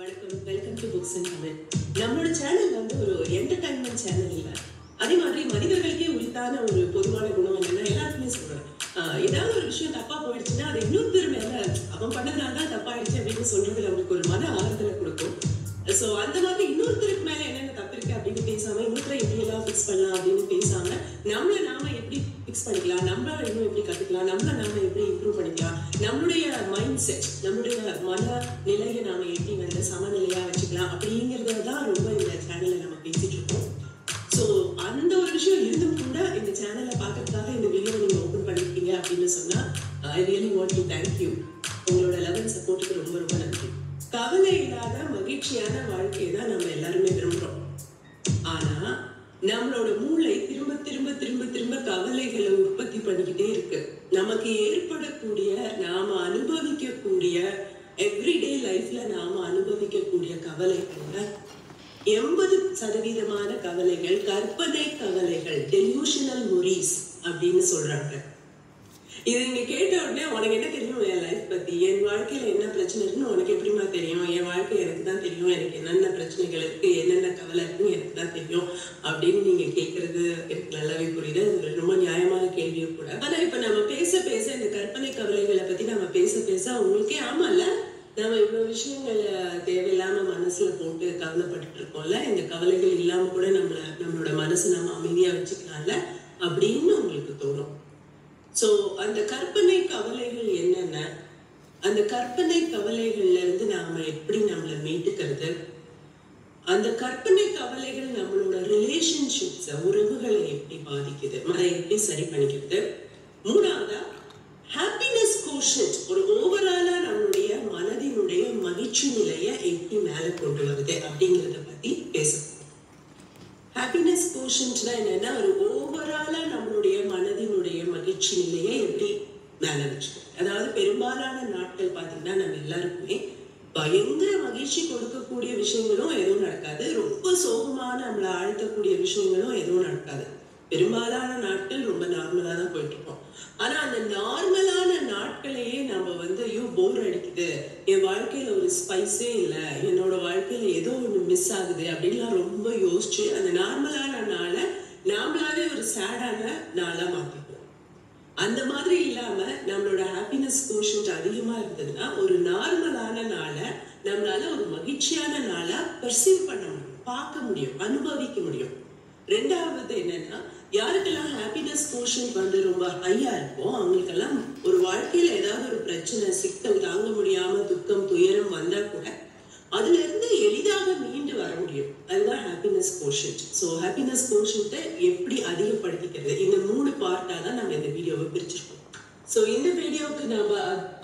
Welcome to books and Tamil. நம்மளோட channel வந்து ஒரு என்டர்டைன்மெண்ட் சேனல் இல்லை. அதே மாதிரி மனிதர்களுக்கே உரித்தான ஒரு பொதுவான குணம் என்னன்னா, எல்லாருக்குமே சொல்றேன், ஏதாவது ஒரு விஷயம் தப்பா போயிடுச்சுன்னா அதை இன்னொருத்தர் மேல அவன் பண்ணதுனால தான் தப்பாயிடுச்சு அப்படின்னு சொல்றது நம்மளுக்கு ஒரு மன ஆறுதலை கொடுக்கும். ஸோ அந்த மாதிரி இன்னொருத்தருக்கு மேல என்னென்ன தப்பு இருக்கு அப்படின்னு பேசாம, இன்னொருத்தரை எப்படி எல்லாம் ஃபிக்ஸ் பண்ணலாம் அப்படின்னு பேசாம, நம்மளை நாம எப்படி ஃபிக்ஸ் பண்ணிக்கலாம், நம்ம இன்னும் எப்படி கத்துக்கலாம், நம்மளை நாம எப்படி இம்ப்ரூவ் பண்ணிக்கலாம், நம்மளுடைய மைண்ட் செட், நம்மளுடைய மன நிலையை நாம எப்படி வந்து சமநிலையா வச்சுக்கலாம் அப்படிங்கிறத தான் ரொம்ப இந்த சேனல்ல நம்ம பேசிட்டு இருக்கோம். ஸோ அந்த ஒரு விஷயம் இருந்தும் கூட இந்த சேனலை பார்க்கறதுக்காக இந்த வீடியோ நீங்க ஓப்பன் பண்ணிருக்கீங்க அப்படின்னு சொன்னா, I really want to thank you. உங்களோட லவ் அண்ட் சப்போர்ட்டுக்கு ரொம்ப ரொம்ப நன்றி. கவலை இல்லாத மகிழ்ச்சியான வாழ்க்கையை தான் நம்ம எல்லாருமே விரும்புறோம். ஆனா நம்மளோட மூளை திரும்ப திரும்ப திரும்ப திரும்ப கவலைகளை உற்பத்தி பண்ணிக்கிட்டே இருக்கு. நமக்கு ஏற்படக்கூடிய, நாம அனுபவிக்கக்கூடிய எவ்ரிடே லைஃப்ல நாம அனுபவிக்கக்கூடிய கவலைகள்ல 80% கவலைகள் கற்பனை கவலைகள், டெலியூஷனல் worries அப்படின்னு சொல்றாங்க. இது நீங்க கேட்ட உடனே, உனக்கு என்ன தெரியும் என் லைஃப் பத்தி, என் வாழ்க்கையில என்ன பிரச்சனை இருக்குன்னு உனக்கு எப்படிமா தெரியும், என் வாழ்க்கை எனக்கு தான் தெரியும், எனக்கு என்னென்ன பிரச்சனைகள் இருக்கு, என்னென்ன கவலை இருக்குன்னு எனக்கு தான் தெரியும் அப்படின்னு நீங்க கேட்கறது எனக்கு நல்லாவே புரியுது. அது ரொம்ப நியாயமான கேள்வியும் கூட. ஆனா இப்ப நம்ம பேச பேச இந்த கற்பனை கவலைகளை பத்தி நம்ம பேச பேச உங்களுக்கே ஆமால, நம்ம இவ்வளவு விஷயங்களை தேவையில்லாம மனசுல போட்டு கவலைப்பட்டு இருக்கோம்ல, இந்த கவலைகள் இல்லாம கூட நம்மளோட மனசு நம்ம அமைதியா வச்சுக்கலாம்ல அப்படின்னு உங்களுக்கு தோணும். சோ அந்த கற்பனை கவலைகள் என்னென்ன, அந்த கற்பனை கவலைகள்ல இருந்து நாம எப்படி நம்மளை மீட்டுக்கிறது, அந்த கற்பனை கவலைகள் நம்மளோட ரிலேஷன்ஷிப்ஸ், உறவுகளை எப்படி பாதிக்குது, அதை எப்படி சரி பண்ணிக்கிறது. மூணாவதா ஹாப்பினஸ் கோஷன்ட், ஒரு ஓவராலா நம்மளுடைய மனதினுடைய மகிழ்ச்சி நிலையை எப்படி மேல கொண்டு வருது அப்படிங்கிறத பத்தி பேசணும். ஹாப்பினஸ் கோஷன்ட்னா என்னன்னா, ஒரு ஓவராலா நம்மளுடைய மனதினுடைய மகிழ்ச்சி நிலையை எப்படி மேல வச்சுக்கணும். அதாவது பெரும்பாலான நாட்கள் பாத்தீங்கன்னா நம்ம எல்லாருக்குமே பயங்கர மகிழ்ச்சி கொடுக்கக்கூடிய விஷயங்களும் எதுவும் நடக்காது, ரொம்ப சோகமான நம்மளை ஆழ்த்தக்கூடிய விஷயங்களும் எதுவும் நடக்காது. பெரும்பாலான நாட்கள் ரொம்ப நார்மலா தான் போயிட்டு இருக்கோம். ஆனா அந்த நார்மலான நாட்களையே நம்ம வந்து, ஐயோ போர் அடிக்குது, என் வாழ்க்கையில ஒரு ஸ்பைஸே இல்லை, என்னோட வாழ்க்கையில ஏதோ ஒண்ணு மிஸ் ஆகுது அப்படின்லாம் ரொம்ப யோசிச்சு அந்த நார்மலான நாளை நாமளாவே ஒரு சேடான நாளா மாத்திப்போம். அந்த மாதிரி இல்லாம நம்மளோட ஹாப்பினஸ் கோஷன்ட் அதிகமா இருந்ததுன்னா ஒரு நார்மலான நாளை நம்மளால ஒரு மகிழ்ச்சியான நாளா பெர்சீவ் பண்ண முடியும், பார்க்க முடியும், அனுபவிக்க முடியும். ரெண்டாவது என்னன்னா, யாருக்கெல்லாம் ஹாப்பினஸ் கோஷன்ட் வந்து ரொம்ப ஹையா இருக்கும் அவங்களுக்கெல்லாம் ஒரு வாழ்க்கையில ஏதாவது ஒரு பிரச்சனை, சிக்கல், தாங்க முடியாம துக்கம், துயரம் வந்தா கூட அதுல இருந்து எளிதாக மீண்டு வர முடியும். அதுதான் ஹாப்பினஸ் கோஷன்ட். ஸோ ஹாப்பினஸ் கோஷன்ட்டை எப்படி அதிகப்படுத்திக்கிறது, இந்த 3 பார்ட்டா தான் நம்ம இந்த வீடியோவை பிரிச்சிருக்கோம். ஸோ இந்த வீடியோவுக்கு நம்ம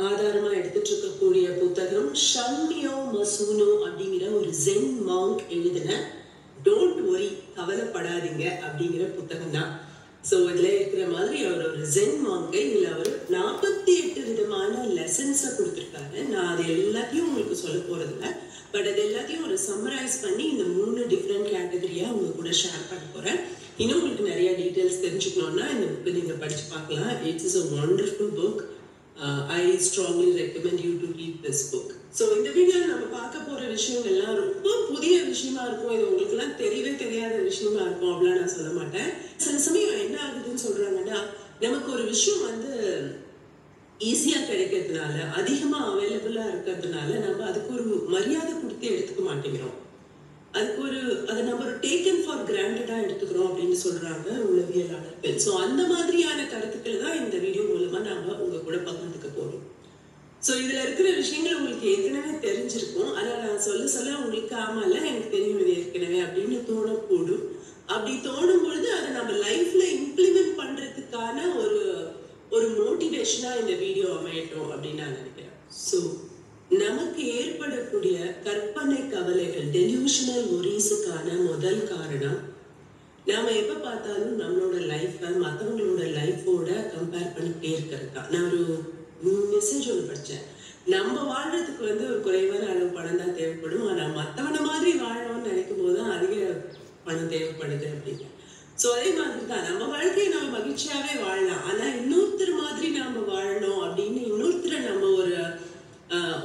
ஆதாரமா எடுத்துட்டு இருக்கக்கூடிய புத்தகம் ஷன்மியோ மசூனோ அப்படிங்கிற ஒரு ஜென் மாங்க் எழுதின டோன்ட் வரி, கவலைப்படாதீங்க அப்படிங்கிற புத்தகம் தான். ஸோ இதுல இருக்கிற மாதிரி அவர் ஒரு ஜென் மாங்கை, இதுல அவர் 48 விதமான லெசன்ஸை கொடுத்துருக்காரு. நான் அது எல்லாத்தையும் உங்களுக்கு சொல்ல போறதில்ல, பட் அது எல்லாத்தையும் ஒரு சம்மரைஸ் பண்ணி இந்த 3 டிஃப்ரெண்ட் கேட்டகரியா உங்க கூட ஷேர் பண்ண போறேன். இன்னும் உங்களுக்கு நிறைய டீட்டெயில்ஸ் தெரிஞ்சுக்கணும்னா இந்த புக்கு நீங்க படிச்சு பார்க்கலாம். It's is a wonderful book. I strongly recommend you to read this book. So இந்த வீடியோவில் நம்ம பார்க்க போற விஷயங்கள்லாம் ரொம்ப புதிய விஷயமா இருக்கும், இது உங்களுக்கு எல்லாம் தெரியவே தெரியாத விஷயமா இருக்கும் அப்படிலாம் நான் சொல்ல மாட்டேன். சில சமயம் என்ன ஆகுதுன்னு சொல்றாங்கன்னா, நமக்கு ஒரு விஷயம் வந்து ஈஸியா கிடைக்கிறதுனால, அதிகமா அவைலபிளா இருக்கிறதுனால நம்ம அதுக்கு ஒரு மரியாதை கொடுத்து எடுத்துக்க மாட்டேங்கிறோம். அதை நம்ம ஒரு டேக்கன் ஃபார் கிராண்டடா எடுத்துக்கிறோம் அப்படின்னு சொல்றாங்க உளவியலாளர்கள். ஸோ அந்த மாதிரியான கருத்துக்கள் தான் இந்த வீடியோ மூலமா நாம உங்க கூட பகிர்ந்துக்க போறோம். ஸோ இதுல இருக்கிற விஷயங்கள் உங்களுக்கு ஏற்கனவே தெரிஞ்சிருக்கும். ஆனா நான் சொல்ல சொல்ல உங்களுக்கு ஆமால எனக்கு தெரியும் இது ஏற்கனவே அப்படின்னு தோணக்கூடும். அப்படி தோணும் பொழுது அதை நம்ம லைஃப்ல இம்ப்ளிமெண்ட் பண்றதுக்கான ஒரு மோட்டிவேஷனா இந்த வீடியோ அமையட்டும் அப்படின்னு நான் நினைக்கிறேன். ஸோ நமக்கு ஏற்படக்கூடிய கற்பனை கவலைகள், டெலியூஷனல் worriesக்கான முதல் காரணம், நாம எப்ப பார்த்தாலும் நம்மளோட லைஃப்பை மற்றவங்களோட லைஃபோட கம்பேர் பண்ணிட்டே இருக்கிறது தான். நான் ஒரு மெசேஜ் ஒன்று படித்தேன், நம்ம வாழ்றதுக்கு வந்து ஒரு குறைவான அளவு பணம் தான் தேவைப்படும், ஆனா மற்றவனை மாதிரி வாழணும்னு நினைக்கும் போது தான் அதிக பணம் தேவைப்படுது அப்படின்னு. ஸோ அதே மாதிரி தான் நம்ம வாழ்க்கையை நம்ம மகிழ்ச்சியாவே வாழலாம், ஆனா இன்னொருத்தர் மாதிரி நாம வாழணும் அப்படின்னு இன்னொருத்தரை நம்ம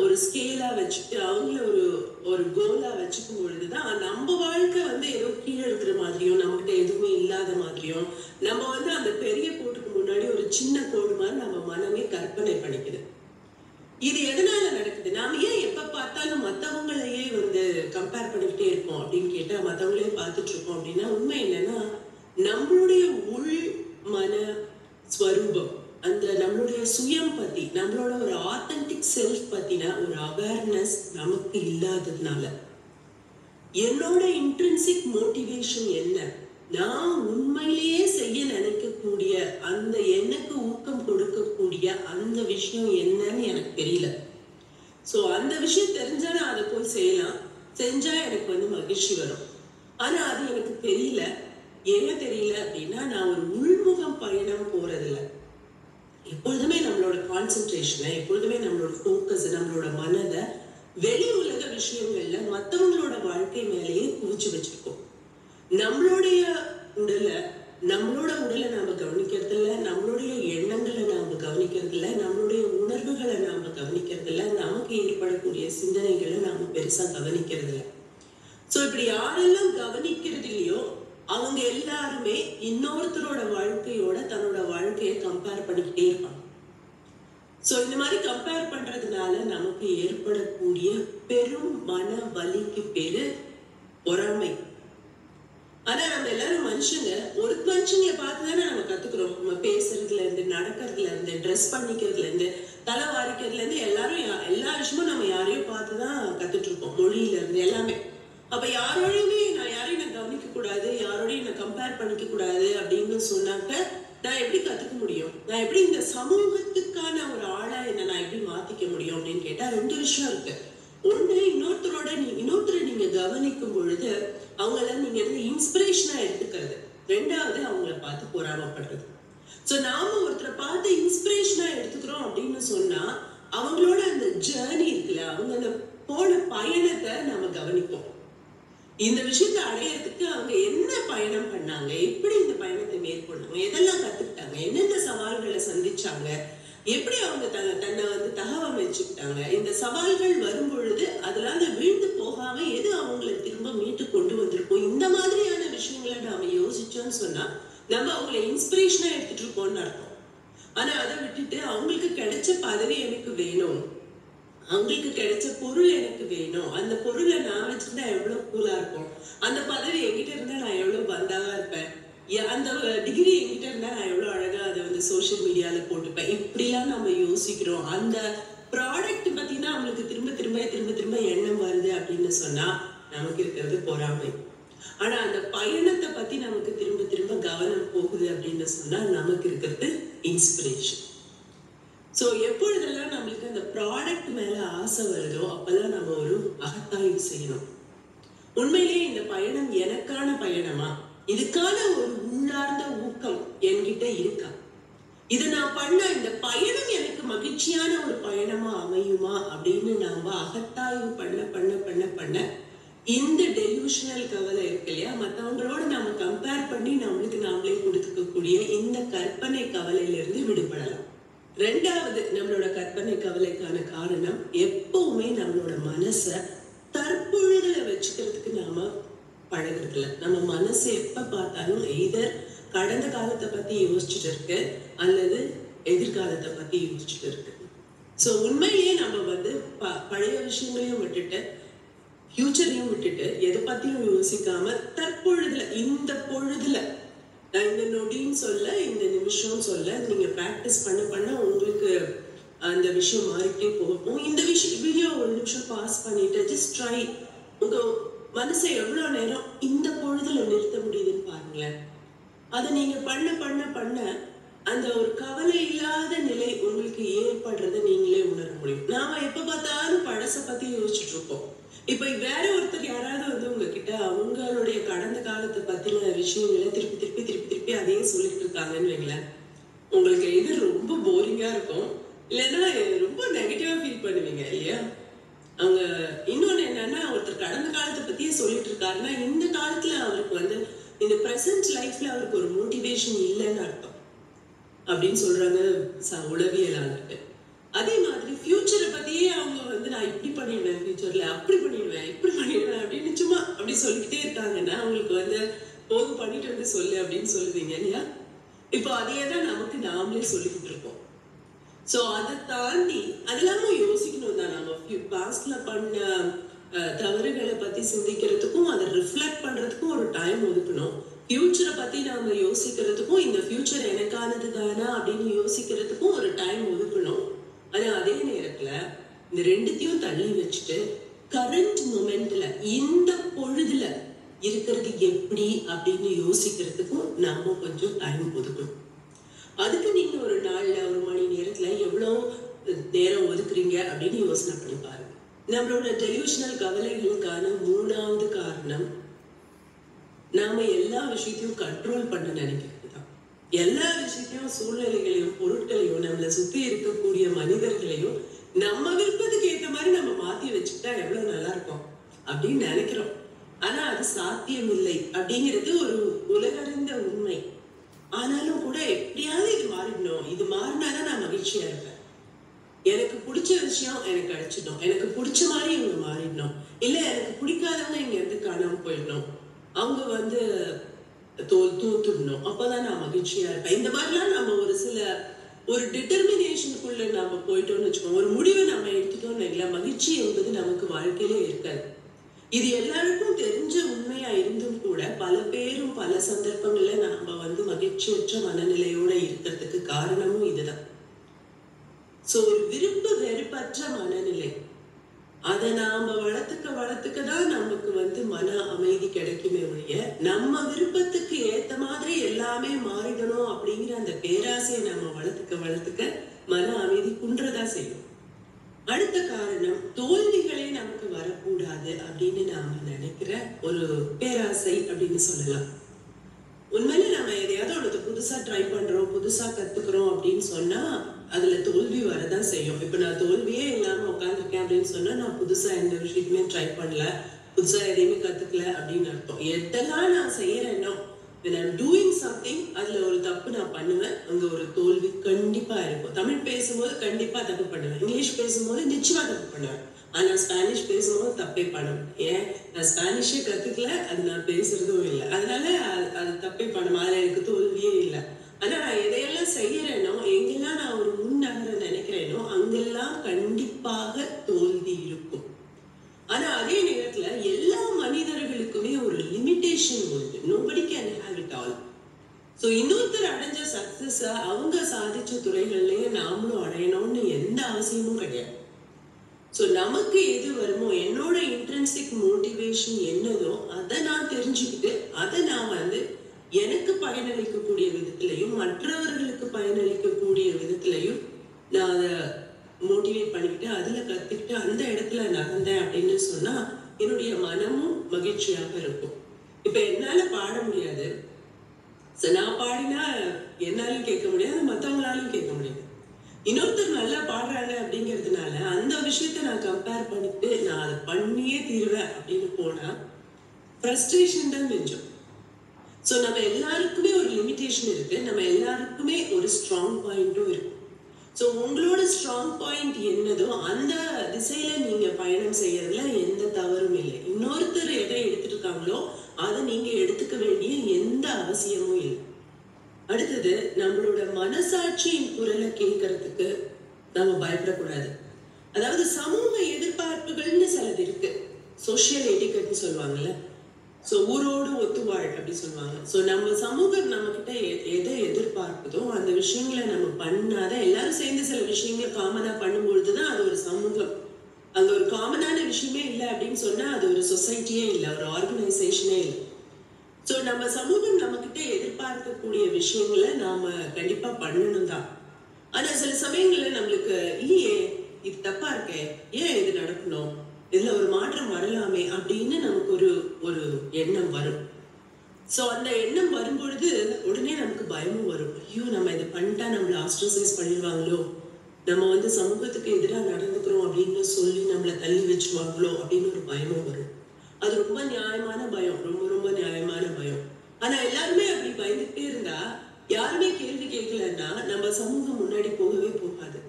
ஒரு ஒரு ஸ்கேலா வச்சுட்டு அவங்கள ஒரு ஒரு கோலா வச்சுக்கும் பொழுதுதான் நம்ம வாழ்க்கை ஏதோ கீழே இருக்கிற மாதிரியும் நம்மகிட்ட எதுவுமே இல்லாத மாதிரியும் நம்ம அந்த பெரிய கோட்டுக்கு முன்னாடி ஒரு சின்ன கோடு மாதிரி நம்ம மனமே கற்பனை பண்ணிக்குது. இது எதனால நடக்குது? நாம ஏன் எப்ப பார்த்தாலும் மத்தவங்களையே கம்பேர் பண்ணிக்கிட்டே இருக்கோம் அப்படின்னு கேட்டா, மத்தவங்களையே பார்த்துட்டு இருக்கோம் அப்படின்னா, உண்மை என்னன்னா நம்மளுடைய உள் மன ஸ்வரூபம், அந்த நம்மளுடைய சுயம் பத்தி, நம்மளோட ஒரு ஆத்தென்டிக் செல்ஃப் பத்தின ஒரு அவேர்னஸ் நமக்கு இல்லாததுனால. என்னோட இன்ட்ரின்சிக் மோட்டிவேஷன் என்ன, நான் உண்மையிலேயே செய்ய நினைக்கக்கூடிய அந்த எனக்கு ஊக்கம் கொடுக்கக்கூடிய அந்த விஷயம் என்னன்னு எனக்கு தெரியல. சோ அந்த விஷயம் தெரிஞ்சா நான் அதை போய் செய்யலாம், செஞ்சா எனக்கு மகிழ்ச்சி வரும். ஆனா அது எனக்கு தெரியல. ஏன் தெரியல அப்படின்னா, நான் ஒரு உள்முகம் பயணம் போறதில்லை. எப்பொழுதுமே நம்மளோட கான்சென்ட்ரேஷனை, எப்பொழுதுமே நம்மளோட ஃபோக்கஸ், நம்மளோட மனதை வெளி உலக விஷயங்கள்ல மற்றவங்களோட வாழ்க்கை மேலேயே குவிச்சு வச்சிருக்கோம். நம்மளுடைய உடலை நாம கவனிக்கிறது இல்லை, நம்மளுடைய எண்ணங்களை நாம கவனிக்கிறது இல்லை, நம்மளுடைய உணர்வுகளை நாம கவனிக்கிறது இல்லை, நமக்கு ஏற்படக்கூடிய சிந்தனைகளை நாம பெருசா கவனிக்கிறது இல்லை. சோ இப்படி யாரெல்லாம் கவனிக்கிறது இல்லையோ அவங்க எல்லாருமே இன்னொருத்தரோட வாழ்க்கையோட தன்னோட வாழ்க்கையை கம்பேர் பண்ணிக்கிட்டே இருப்பாங்க. சோ இந்த மாதிரி கம்பேர் பண்றதுனால நமக்கு ஏற்படக்கூடிய பெரும் மன வலிக்கு பேரு பொறாமை. ஆனா நம்ம எல்லாரும் மனுஷங்க, ஒரு மனுஷங்களை பார்த்துதானே நம்ம கத்துக்கிறோம். நம்ம பேசுறதுல இருந்து, நடக்கிறதுல இருந்து, ட்ரெஸ் பண்ணிக்கிறதுல இருந்து, தலை வாரிக்கிறதுல இருந்து எல்லா விஷயமும் நம்ம யாரையும் பார்த்துதான் கத்துட்டு இருக்கோம். மொழியில இருந்து எல்லாமே. அப்ப யாரோடையுமே நான் யாரையும் கவனிக்க கூடாது, யாரோடையும் நான் கம்பேர் பண்ணிக்க கூடாது அப்படின்னு சொன்னாக்க நான் எப்படி கத்துக்க முடியும்? நான் எப்படி இந்த சமூகத்துக்கான ஒரு ஆளா என்ன நான் எப்படி மாத்திக்க முடியும் அப்படின்னு கேட்டா, ரெண்டு விஷயம் இருக்கு. ஒண்ணு, இன்னொருத்தரை நீங்க கவனிக்கும் பொழுது அவங்கள நீங்க இன்ஸ்பிரேஷனா எடுத்துக்கிறது. ரெண்டாவது, அவங்கள பார்த்து பொறாமப்படுறது. சோ நாம ஒருத்தரை பார்த்து இன்ஸ்பிரேஷனா எடுத்துக்கிறோம் அப்படின்னு சொன்னா அவங்களோட அந்த ஜேர்னி இருக்குல்ல, அவங்க அந்த போன பயணத்தை நாம கவனிப்போம். இந்த விஷயத்தை அடையறதுக்கு அவங்க என்ன பயணம் பண்ணாங்க, எப்படி இந்த பயணத்தை மேற்கொண்டாங்க, எதெல்லாம் கத்துக்கிட்டாங்க, என்னென்ன சவால்களை சந்திச்சாங்க, எப்படி அவங்க தன்னை தகவமைச்சுக்கிட்டாங்க. இந்த சவால்கள் வரும் பொழுது அதனால வீழ்ந்து போகாம எது அவங்களை திரும்ப மீட்டு கொண்டு வந்திருக்கோம். இந்த மாதிரியான விஷயங்களை நாம யோசிச்சோம்னு சொன்னா நம்ம அவங்களை இன்ஸ்பிரேஷனா எடுத்துட்டு இருக்கோம்னு அர்த்தம். ஆனா அதை விட்டுட்டு அவங்களுக்கு கிடைச்ச பதவி எனக்கு வேணும், அவங்களுக்கு கிடைச்ச பொருள் எனக்கு வேணும், அந்த பொருளை நான் வச்சிருந்தா எவ்வளவு கூலா இருக்கும், அந்த பதவி என்கிட்ட இருந்தா நான் எவ்வளவு பந்தாவா இருப்பேன், அந்த டிகிரி என்கிட்ட இருந்தா நான் எவ்வளவு அழகா அதை சோசியல் மீடியால போட்டுப்பேன், இப்படிலாம் நம்ம யோசிக்கிறோம். அந்த ப்ராடக்ட் பத்தினா அவங்களுக்கு திரும்ப திரும்ப திரும்ப திரும்ப எண்ணம் வருது அப்படின்னு சொன்னா நமக்கு இருக்கிறது பொறாமை. ஆனா அந்த பயணத்தை பத்தி நமக்கு திரும்ப திரும்ப கவனம் போகுது அப்படின்னு சொன்னா நமக்கு இருக்கிறது இன்ஸ்பிரேஷன். சோ எப்பொழுதெல்லாம் நம்மளுக்கு அந்த ப்ராடக்ட் மேல ஆசை வருதோ அப்பதான் நம்ம ஒரு அகத்தாய்வு செய்யணும். உண்மையிலேயே இந்த பயணம் எனக்கான பயணமா, இதுக்கான ஒரு உள்ளார்ந்த ஊக்கம் என்கிட்ட இருக்கா, இதை நான் பண்ண இந்த பயணம் எனக்கு மகிழ்ச்சியான ஒரு பயணமா அமையுமா அப்படின்னு நாம அகத்தாய்வு பண்ண பண்ண பண்ண பண்ண இந்த டெலூஷனல் கவலை இருக்கு இல்லையா, மற்றவங்களோட நாம கம்பேர் பண்ணி நம்மளுக்கு நாமளே கொடுத்துக்கக்கூடிய இந்த கற்பனை கவலையில இருந்து விடுபடலாம். ரெண்டாவது, நம்மளோட கற்பனை கவலைக்கான காரணம் எப்பவுமே நம்மளோட மனசை தற்பொழுதுல வச்சுக்கிறதுக்கு நாம பழகிறது இல்லை. நம்ம மனசு எப்ப பார்த்தாலும் எய்தர் கடந்த காலத்தை பத்தி யோசிச்சுட்டு இருக்கு அல்லது எதிர்காலத்தை பத்தி யோசிச்சுட்டு இருக்கு. சோ உண்மையிலேயே நம்ம பழைய விஷயங்களையும் விட்டுட்டு ஃபியூச்சரையும் விட்டுட்டு எதை பத்தியும் யோசிக்காம தற்பொழுதுல, இந்த பொழுதுல, நான் இந்த நொடின்னு சொல்ல, இந்த நிமிஷம் சொல்ல, நீங்க பிராக்டிஸ் பண்ண பண்ண உங்களுக்கு அந்த விஷயம் மாறிட்டே போகும். இந்த வீடியோ ஒரு நிமிஷம் பாஸ் பண்ணிட்டு ஜஸ்ட் ட்ரை, உங்க மனசை எவ்வளவு நேரம் இந்த பொழுதுல நிறுத்த முடியுதுன்னு பாருங்களேன். அதை நீங்க பண்ண பண்ண பண்ண அந்த ஒரு கவலை இல்லாத நிலை உங்களுக்கு ஏற்படுறத நீங்களே உணர முடியும். நாம எப்ப பார்த்தாலும் பழச பத்தி யோசிச்சுட்டு இருக்கோம். இப்ப வேற ஒருத்தர் யாராவது உங்ககிட்ட அவங்களுடைய கடந்த காலத்தை பத்தின விஷயங்களை திருப்பி திருப்பி திருப்பி திருப்பி அதையே சொல்லிட்டு இருக்காங்கன்னு வைங்களேன், உங்களுக்கு இது ரொம்ப போரிங்கா இருக்கும், இல்லைன்னா ரொம்ப நெகட்டிவா ஃபீல் பண்ணுவீங்க இல்லையா. அவங்க இன்னொன்னு என்னன்னா, ஒருத்தர் கடந்த காலத்தை பத்தியே சொல்லிட்டு இருக்காருன்னா இந்த காலத்துல அவருக்கு இந்த பிரசன்ட் லைஃப்ல அவருக்கு ஒரு மோட்டிவேஷன் இல்லைன்னு அர்த்தம் அப்படின்னு சொல்றாங்க உளவியலாளர்கள். அதே மாதிரி ஃபியூச்சரை பத்தியே அவங்க நான் இப்படி பண்ணிடுவேன், ஃபியூச்சர்ல அப்படி பண்ணிடுவேன், இப்படி பண்ணிடுவேன் அப்படின்னு சும்மா அப்படி சொல்லிக்கிட்டே இருக்காங்கன்னா அவங்களுக்கு வந்து போதும் பண்ணிட்டு வந்து சொல்லு அப்படின்னு சொல்லுவீங்க இல்லையா? இப்போ அதே தான் நமக்கு நாமளே சொல்லிக்கிட்டு இருக்கோம். சோ அதை தாண்டி அதெல்லாமும் யோசிக்கணும் தான். நம்ம பாஸ்ட்ல பண்ண தவறுகளை பத்தி சிந்திக்கிறதுக்கும் அதை ரிஃப்ளெக்ட் பண்றதுக்கும் ஒரு டைம் ஒதுக்கணும். ஃபியூச்சரை பத்தி நாம யோசிக்கிறதுக்கும் இந்த ஃபியூச்சர் எனக்கானது தானா அப்படின்னு யோசிக்கிறதுக்கும் ஒரு டைம் ஒதுக்கணும். ஆனா அதே நேரத்துல இந்த ரெண்டுத்தையும் தள்ளி வச்சுட்டு கரண்ட் மொமெண்ட்ல இந்த பொழுதுல இருக்கிறது எப்படி அப்படின்னு யோசிக்கிறதுக்கும் நாம கொஞ்சம் டைம் ஒதுக்கணும். அதுக்கு நீங்க ஒரு நாள்ல ஒரு மணி நேரத்துல எவ்வளவு நேரம் ஒதுக்குறீங்க அப்படின்னு யோசனை பண்ணி பாருங்க. நம்மளோட டெலிவிஷனல் கவலைகளுக்கான 3வது காரணம் நாம எல்லா விஷயத்தையும் கண்ட்ரோல் பண்ண நினைக்கிறது தான். எல்லா விஷயத்தையும், சூழ்நிலைகளையும், பொருட்களையும், நம்மளை சுத்தி இருக்கக்கூடிய மனிதர்களையும் நம்ம விருப்பத்துக்கு ஏற்ற மாதிரி நம்ம மாத்தி வச்சுக்கிட்டா எவ்வளவு நல்லா இருக்கும் அப்படின்னு நினைக்கிறோம். ஆனா அது சாத்தியம் இல்லை அப்படிங்கிறது ஒரு உலகறிந்த உண்மை. ஆனாலும் கூட எப்படியாவது இது மாறிடணும், இது மாறினாதான் நான் மகிழ்ச்சியா இருப்பேன், எனக்கு பிடிச்ச விஷயம் எனக்கு கிடைச்சிடும், எனக்கு பிடிச்ச மாதிரி இவங்க மாறிடணும், இல்ல எனக்கு பிடிக்காதவங்க இங்க இருந்து காணாம போயிடணும், அவங்க வந்து தூத்துடணும், அப்பதான் நான் மகிழ்ச்சியா இருப்பேன். இந்த மாதிரிலாம் நம்ம ஒரு டிட்டர்மினேஷனுக்குள்ள நம்ம போயிட்டோம்னு வச்சுக்கோங்க, ஒரு முடிவை நம்ம எடுத்துட்டோம்னு வைங்களா, மகிழ்ச்சி என்பது நமக்கு வாழ்க்கையிலே இருக்காது. இது எல்லாருக்கும் தெரிஞ்ச உண்மையா இருந்தும் கூட பல பேரும் பல சந்தர்ப்பங்கள்ல நாம வந்து மகிழ்ச்சியற்ற மனநிலையோட இருக்கிறதுக்கு காரணமும் இதுதான். சோ ஒரு விருப்ப வெறுப்பற்ற மனநிலை, அதை நாம வளர்த்துக்கதான் நமக்கு வந்து மன அமைதி கிடைக்குமே ஒழிய, நம்ம விருப்பத்துக்கு ஏத்த மாதிரி எல்லாமே மாறிடணும் அப்படிங்கிற அந்த பேராசையை நம்ம வளர்த்துக்க மன அமைதி குன்றதா செய்யும். அடுத்த காரணம் தோல்விகளே நமக்கு வரக்கூடாது அப்படின்னு நாம நினைக்கிற ஒரு பேராசை அப்படின்னு சொல்லலாம். உண்மையில நம்ம எதையாவது ஒன்று புதுசா ட்ரை பண்றோம், புதுசா கத்துக்கிறோம் அப்படின்னு சொன்னா அதுல தோல்வி வரதான் செய்யும். இப்ப நான் தோல்வியே இல்லாம உட்காந்துருக்கேன் அப்படின்னு சொன்னா நான் புதுசா எந்த விஷயத்தையுமே ட்ரை பண்ணல, புதுசா எதையுமே கத்துக்கல அப்படின்னு அர்த்தம். எதெல்லாம் நான் செய்யறேனோ, when I'm doing something, அதுல ஒரு தப்பு நான் பண்ணுவேன், அங்க ஒரு தோல்வி கண்டிப்பா இருக்கும். தமிழ் பேசும்போது கண்டிப்பா தப்பு பண்ணுவேன், இங்கிலீஷ் பேசும்போது நிச்சயமா தப்பு பண்ணுவேன், ஆனா ஸ்பானிஷ் பேசும்போது தப்பே பண்ணுவேன். ஏன், நான் ஸ்பானிஷே கத்துக்கல, அது நான் பேசுறதும் இல்லை, அதனால அது தப்பே பண்ணுவேன், அதுல எனக்கு தோல்வியே இல்லை. ஆனா நான் எதையெல்லாம் செய்யறேனோ, எங்கெல்லாம் நான் ஒரு முன்னகர நினைக்கிறேனோ அங்கெல்லாம் கண்டிப்பாக தோல்வி இருக்கும். ஆனா அதே நேரத்துல எல்லா மனிதர்களுக்குமே ஒரு லிமிடேஷன் உண்டு. nobody can have it all. So இன்னொருத்தர் அடைஞ்ச சக்சஸ் அவங்க சாதிச்ச துறைகள்லயே நாமளும் அடையணும்னு எந்த அவசியமும் கிடையாது. சோ நமக்கு எது வருமோ, என்னோட இன்ட்ரின்சிக் மோட்டிவேஷன் என்னதோ அதை நான் தெரிஞ்சுக்கிட்டு அதை நான் வந்து எனக்கு பயனளிக்கக்கூடிய விதத்திலையும் மற்றவர்களுக்கு பயனளிக்கக்கூடிய விதத்திலையும் நான் அதை மோட்டிவேட் பண்ணிக்கிட்டு அதுல கத்துக்கிட்டு அந்த இடத்துல நகர்ந்தேன் அப்படின்னு சொன்னா என்னுடைய மனமும் மகிழ்ச்சியாக இருக்கும். இப்ப என்னால பாட முடியாது, நான் பாடினா என்னாலும் கேட்க முடியாது, மற்றவங்களாலும் கேட்க முடியாது. இன்னொருத்தர் நல்லா பாடுறாங்க அப்படிங்கிறதுனால அந்த விஷயத்த நான் கம்பேர் பண்ணிட்டு நான் அதை பண்ணியே தீருவேன் அப்படின்னு போனா ஃப்ரஸ்ட்ரேஷன் தான் மிஞ்சும். சோ நம்ம எல்லாருக்குமே ஒரு லிமிடேஷன் இருக்கு, நம்ம எல்லாருக்குமே ஒரு ஸ்ட்ராங் பாயிண்டும் இருக்கு. சோ உங்களோட ஸ்ட்ராங் பாயிண்ட் என்னதோ அந்த திசையில நீங்க பயணம் செய்யறதுல எந்த தவறும் இல்லை. இன்னொருத்தர் எதை எடுத்துட்டு இருக்காங்களோ அதை நீங்க எடுத்துக்க வேண்டிய எந்த அவசியமும் இல்லை. அடுத்தது, நம்மளோட மனசாட்சியின் குரலை கேட்கறதுக்கு நம்ம பயப்படக்கூடாது. அதாவது சமூக எதிர்பார்ப்புகள்னு சிலது இருக்கு, சோசியல் எட்டிகெட்னு சொல்லுவாங்கல்ல. சோ ஊரோடு ஒத்துவாழ் அப்படி சொல்லுவாங்க. சோ நம்ம சமூகம் நம்ம கிட்ட எதை எதிர்பார்க்குதோ அந்த விஷயங்களை நம்ம பண்ணாதான், எல்லாரும் சேர்ந்து சில விஷயங்களை காமனா பண்ணும்பொழுதுதான் அது ஒரு சமூகம். அங்க ஒரு காமனான விஷயமே இல்லை அப்படின்னு சொன்னா அது ஒரு சொசைட்டியே இல்லை, ஒரு ஆர்கனைசேஷனே இல்லை. சோ நம்ம சமூகம் நம்ம கிட்ட எதிர்பார்க்கக்கூடிய விஷயங்களை நாம கண்டிப்பா பண்ணணும் தான். ஆனா சில சமயங்கள்ல நம்மளுக்கு இல்லையே, இது தப்பா இருக்கே, ஏன் இது நடக்கணும், இதுல ஒரு மாற்றம் வரலாமே அப்படின்னு நமக்கு ஒரு எண்ணம் வரும். சோ அந்த எண்ணம் வரும்பொழுது உடனே நமக்கு பயமும் வரும். ஐயோ, நம்ம இதை பண்ணிட்டா நம்மள ஆஸ்ட்ரசைஸ் பண்ணிடுவாங்களோ, நம்ம வந்து சமூகத்துக்கு எதிராக நடந்துக்கிறோம் அப்படின்னு சொல்லி நம்மளை தள்ளி வச்சுருவாங்களோ அப்படின்னு ஒரு பயமும் வரும். அது ரொம்ப நியாயமான பயம், ரொம்ப ரொம்ப நியாயமான பயம். ஆனா எல்லாருமே அப்படி பயந்துட்டே இருந்தா, யாருமே கேள்வி கேட்கலன்னா நம்ம சமூகம் முன்னாடி போகவே போகாது.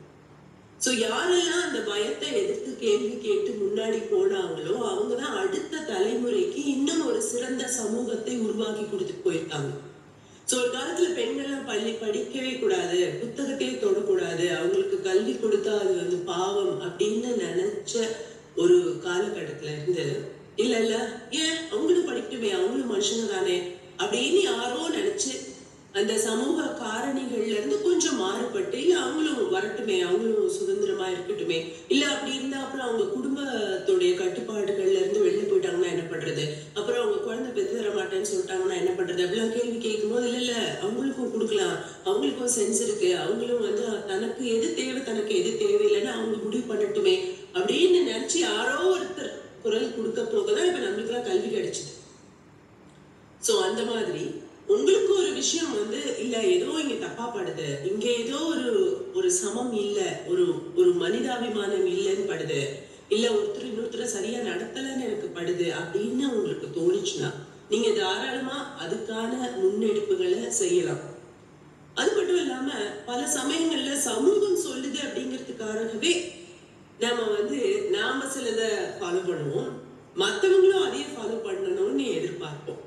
சோ யாரெல்லாம் அந்த பயத்தை எதிர்த்து கேள்வி கேட்டு முன்னாடி போனாங்களோ அவங்கதான் அடுத்த தலைமுறைக்கு இன்னும் ஒரு சிறந்த சமூகத்தை உருவாக்கி கொடுத்துட்டு போயிருக்காங்க. சோ ஒரு காலத்துல பெண்கள்லாம் பள்ளி படிக்கவே கூடாது, புத்தகத்தையே தொடக்கூடாது, அவங்களுக்கு கல்வி கொடுத்தா அது வந்து பாவம் அப்படின்னு நினைச்ச ஒரு காலகட்டத்துல இருந்து இல்ல இல்ல ஏன் அவங்களும் படிக்கட்டுமே, அவங்களும் மனுஷங்க தானே அப்படின்னு யாரோ நினைச்சு அந்த சமூக காரணிகள்ல இருந்து கொஞ்சம் மாறுபட்டு இல்ல அவங்களும் வரட்டுமே, அவங்களும் சுதந்திரமா இருக்கட்டுமே, இல்ல அப்படி இருந்தா அப்புறம் அவங்க குடும்பத்துடைய கட்டுப்பாடுகள்ல இருந்து வெளில போயிட்டாங்கன்னா என்ன பண்றது, அப்புறம் அவங்க குழந்தை பெற்று தர மாட்டேன்னு சொல்லிட்டாங்கன்னா என்ன பண்றது அப்படிலாம் கேள்வி கேட்கும் போது இல்ல இல்ல அவங்களுக்கும் கொடுக்கலாம், அவங்களுக்கும் சென்ஸ் இருக்கு, அவங்களும் வந்து தனக்கு எது தேவை தனக்கு எது தேவையில்லைன்னு அவங்க முடிவு பண்ணட்டுமே அப்படின்னு நினைச்சு யாரோ ஒருத்தர் குரல் கொடுக்க போகதான் இப்ப நம்மளுக்கு எல்லாம் கல்வி கிடைச்சது. சோ அந்த மாதிரி உங்களுக்கு ஒரு விஷயம் வந்து இல்ல ஏதோ இங்க தப்பா படுது, இங்க ஏதோ ஒரு சமம் இல்ல, ஒரு மனிதாபிமானம் இல்லைன்னு படுது, இல்ல ஒருத்தர் இன்னொருத்தர சரியா நடத்தலன்னு எனக்கு படுது அப்படின்னு உங்களுக்கு தோணுச்சுன்னா நீங்க தாராளமா அதுக்கான முன்னெடுப்புகளை செய்யலாம். அது மட்டும் இல்லாம பல சமயங்கள்ல சமூகம் சொல்லுது அப்படிங்கிறதுக்காகவே நாம சிலதை ஃபாலோ பண்ணுவோம், மற்றவங்களும் அதையே ஃபாலோ பண்ணணும்னு எதிர்பார்ப்போம்.